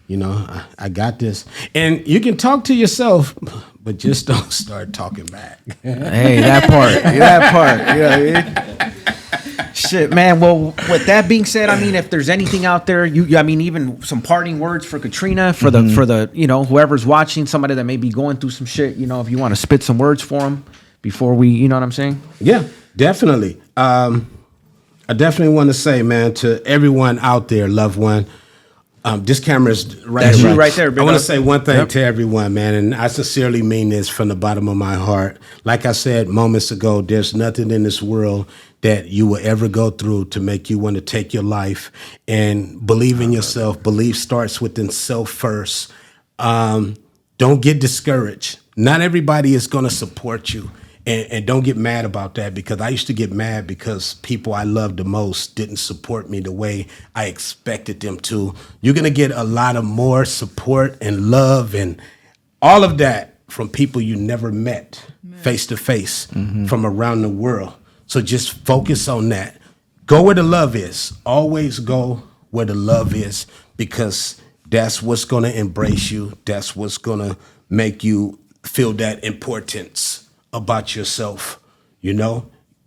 You know, I got this. And you can talk to yourself, but just don't start talking back. Hey, that part. Yeah. Shit, man. Well, with that being said, I mean, if there's anything out there, I mean, even some parting words for Katrina, for the, you know, whoever's watching, somebody that may be going through some shit, you know, if you want to spit some words for them before we, you know what I'm saying? Yeah, definitely. I definitely want to say, man, to everyone out there, loved one, this camera's right That's here. you right there, big I want to dog. say one thing Yep. to everyone, man, and I sincerely mean this from the bottom of my heart. Like I said moments ago, there's nothing in this world that you will ever go through to make you want to take your life. And believe in yourself. Belief starts within self first. Don't get discouraged. Not everybody is going to support you. And don't get mad about that, because I used to get mad because people I loved the most didn't support me the way I expected them to. You're going to get a lot of more support and love and all of that from people you never met face to face from around the world. So just focus on that. Go where the love is. Always go where the love is, because that's what's going to embrace you. That's what's going to make you feel that importance about yourself.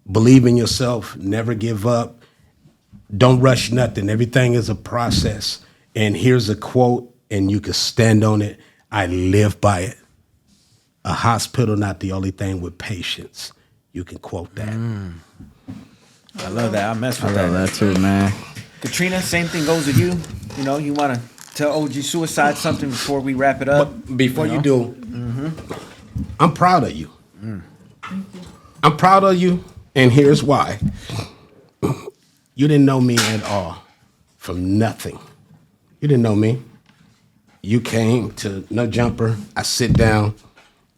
Believe in yourself. Never give up. Don't rush nothing. Everything is a process. And here's a quote, and you can stand on it. I live by it. A hospital, not the only thing with patience. You can quote that. I love that. I mess with I love that too, man. Katrina, same thing goes with you. You want to tell OG Cuicide something before we wrap it up? But before you do, I'm proud of you. I'm proud of you, and here's why. You didn't know me at all, from nothing. You didn't know me. You came to No Jumper. I sit down.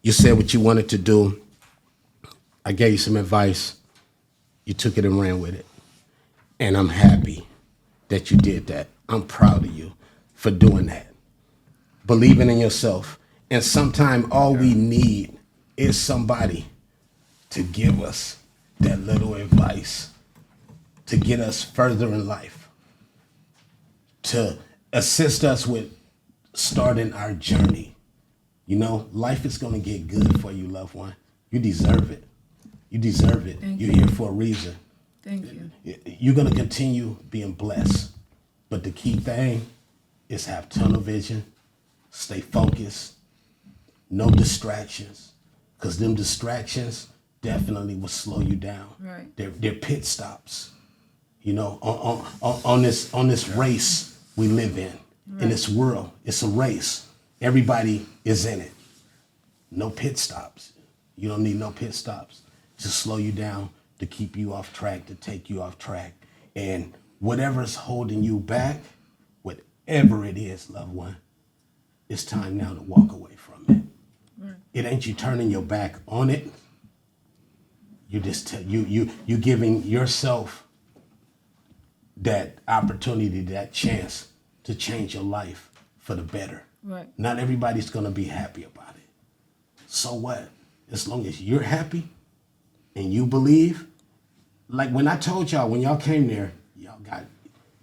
You said what you wanted to do. I gave you some advice. You took it and ran with it. And I'm happy that you did that. I'm proud of you for doing that. Believing in yourself. And sometimes all we need is somebody to give us that little advice, to get us further in life, to assist us with starting our journey. Life is going to get good for you, loved one. You deserve it. You deserve it. You're here for a reason. Thank you. You're going to continue being blessed. But the key thing is have tunnel vision, stay focused, no distractions, because them distractions definitely will slow you down. Right. They're pit stops, on this race we live in this world. It's a race. Everybody is in it. No pit stops. You don't need no pit stops to slow you down, to keep you off track, to take you off track. And whatever's holding you back, whatever it is, loved one, it's time now to walk away from it. Right. It ain't you turning your back on it. You just you giving yourself that opportunity, that chance to change your life for the better. Right. Not everybody's gonna be happy about it. So what? As long as you're happy and you believe, like when I told y'all, when y'all came there, y'all got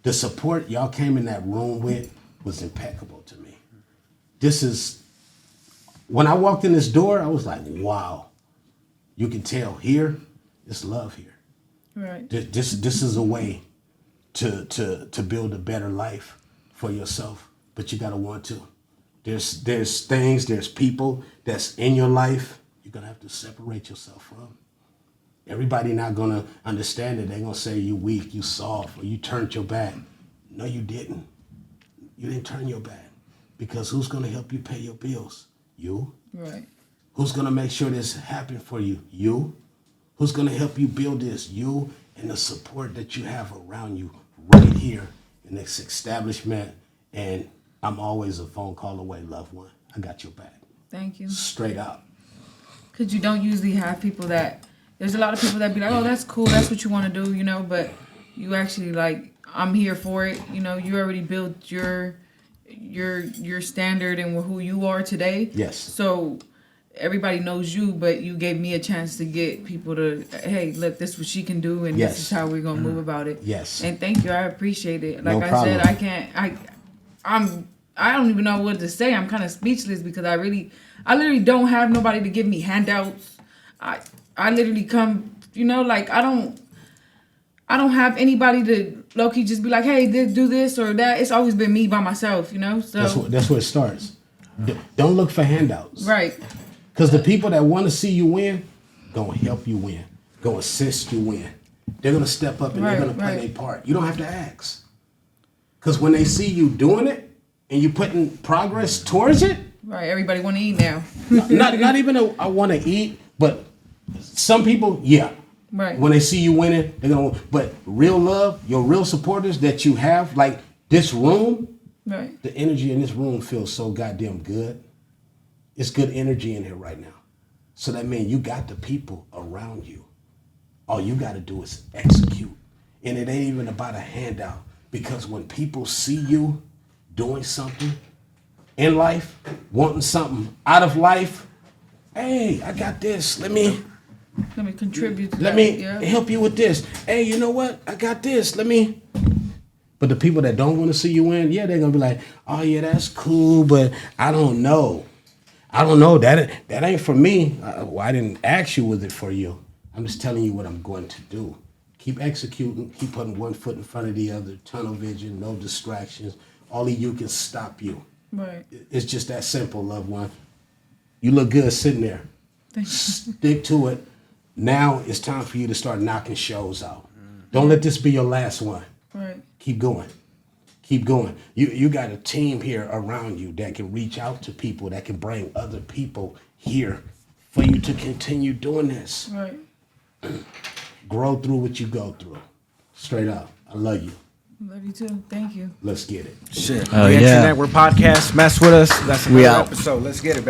the support y'all came in that room with was impeccable to me. When I walked in this door, I was like, wow. You can tell here, it's love here. Right. This is a way to build a better life for yourself, but you gotta want to. There's things, there's people that's in your life you're gonna have to separate yourself from. Everybody not gonna understand it. They're gonna say you weak, you soft, or you turned your back. No, you didn't. You didn't turn your back, because who's gonna help you pay your bills? You. Right. Who's gonna make sure this happen for you? You. Who's gonna help you build this? You. And the support that you have around you right here in this establishment. And I'm always a phone call away, loved one. I got your back. Thank you. Straight up. Because you don't usually have people that, there's a lot of people that be like, oh, that's cool, that's what you want to do, but you actually like, I'm here for it. You already built your standard and who you are today. Yes. So everybody knows you, but you gave me a chance to get people to, hey, look, this is what she can do, and Yes. this is how we're gonna move about it. Yes. And thank you, I appreciate it. Like No I problem. said, I don't even know what to say. I'm kind of speechless because I literally don't have nobody to give me handouts. I literally come, like I don't have anybody to low-key just be like, hey, do this or that. It's always been me by myself, so That's where it starts. Don't look for handouts. right. Because the people that want to see you win, gonna help you win, gonna assist you win. They're gonna step up and they're gonna play their part. You don't have to ask. Because when they see you doing it and you putting progress towards it, Right, everybody want to eat now. not even I want to eat, but some people, yeah, Right. When they see you winning, they're gonna. But real love, your real supporters that you have, like this room, Right. the energy in this room feels so goddamn good. It's good energy in here right now. So that means you got the people around you. All you got to do is execute. And it ain't even about a handout. Because when people see you doing something in life, wanting something out of life, hey, I got this. Let me contribute to let that. me Yeah. help you with this. Hey, you know what? I got this. Let me. But the people that don't want to see you win, yeah, they're gonna be like, oh yeah, that's cool, but I don't know. I don't know. That ain't for me. Well, I didn't ask you, was it for you? I'm just telling you what I'm going to do. Keep executing. Keep putting one foot in front of the other. Tunnel vision, no distractions. Only you can stop you. Right. It's just that simple, loved one. You look good sitting there. Thank you. Stick to it. Now it's time for you to start knocking shows out. Don't let this be your last one. Right. Keep going. Keep going. You got a team here around you that can reach out to people, that can bring other people here for you to continue doing this. Right. Grow through what you go through. Straight up. I love you. Love you too. Thank you. Let's get it. Shit. Oh, Reentry yeah. Network Podcast. Mess with us. That's We another out. episode. Let's get it, baby.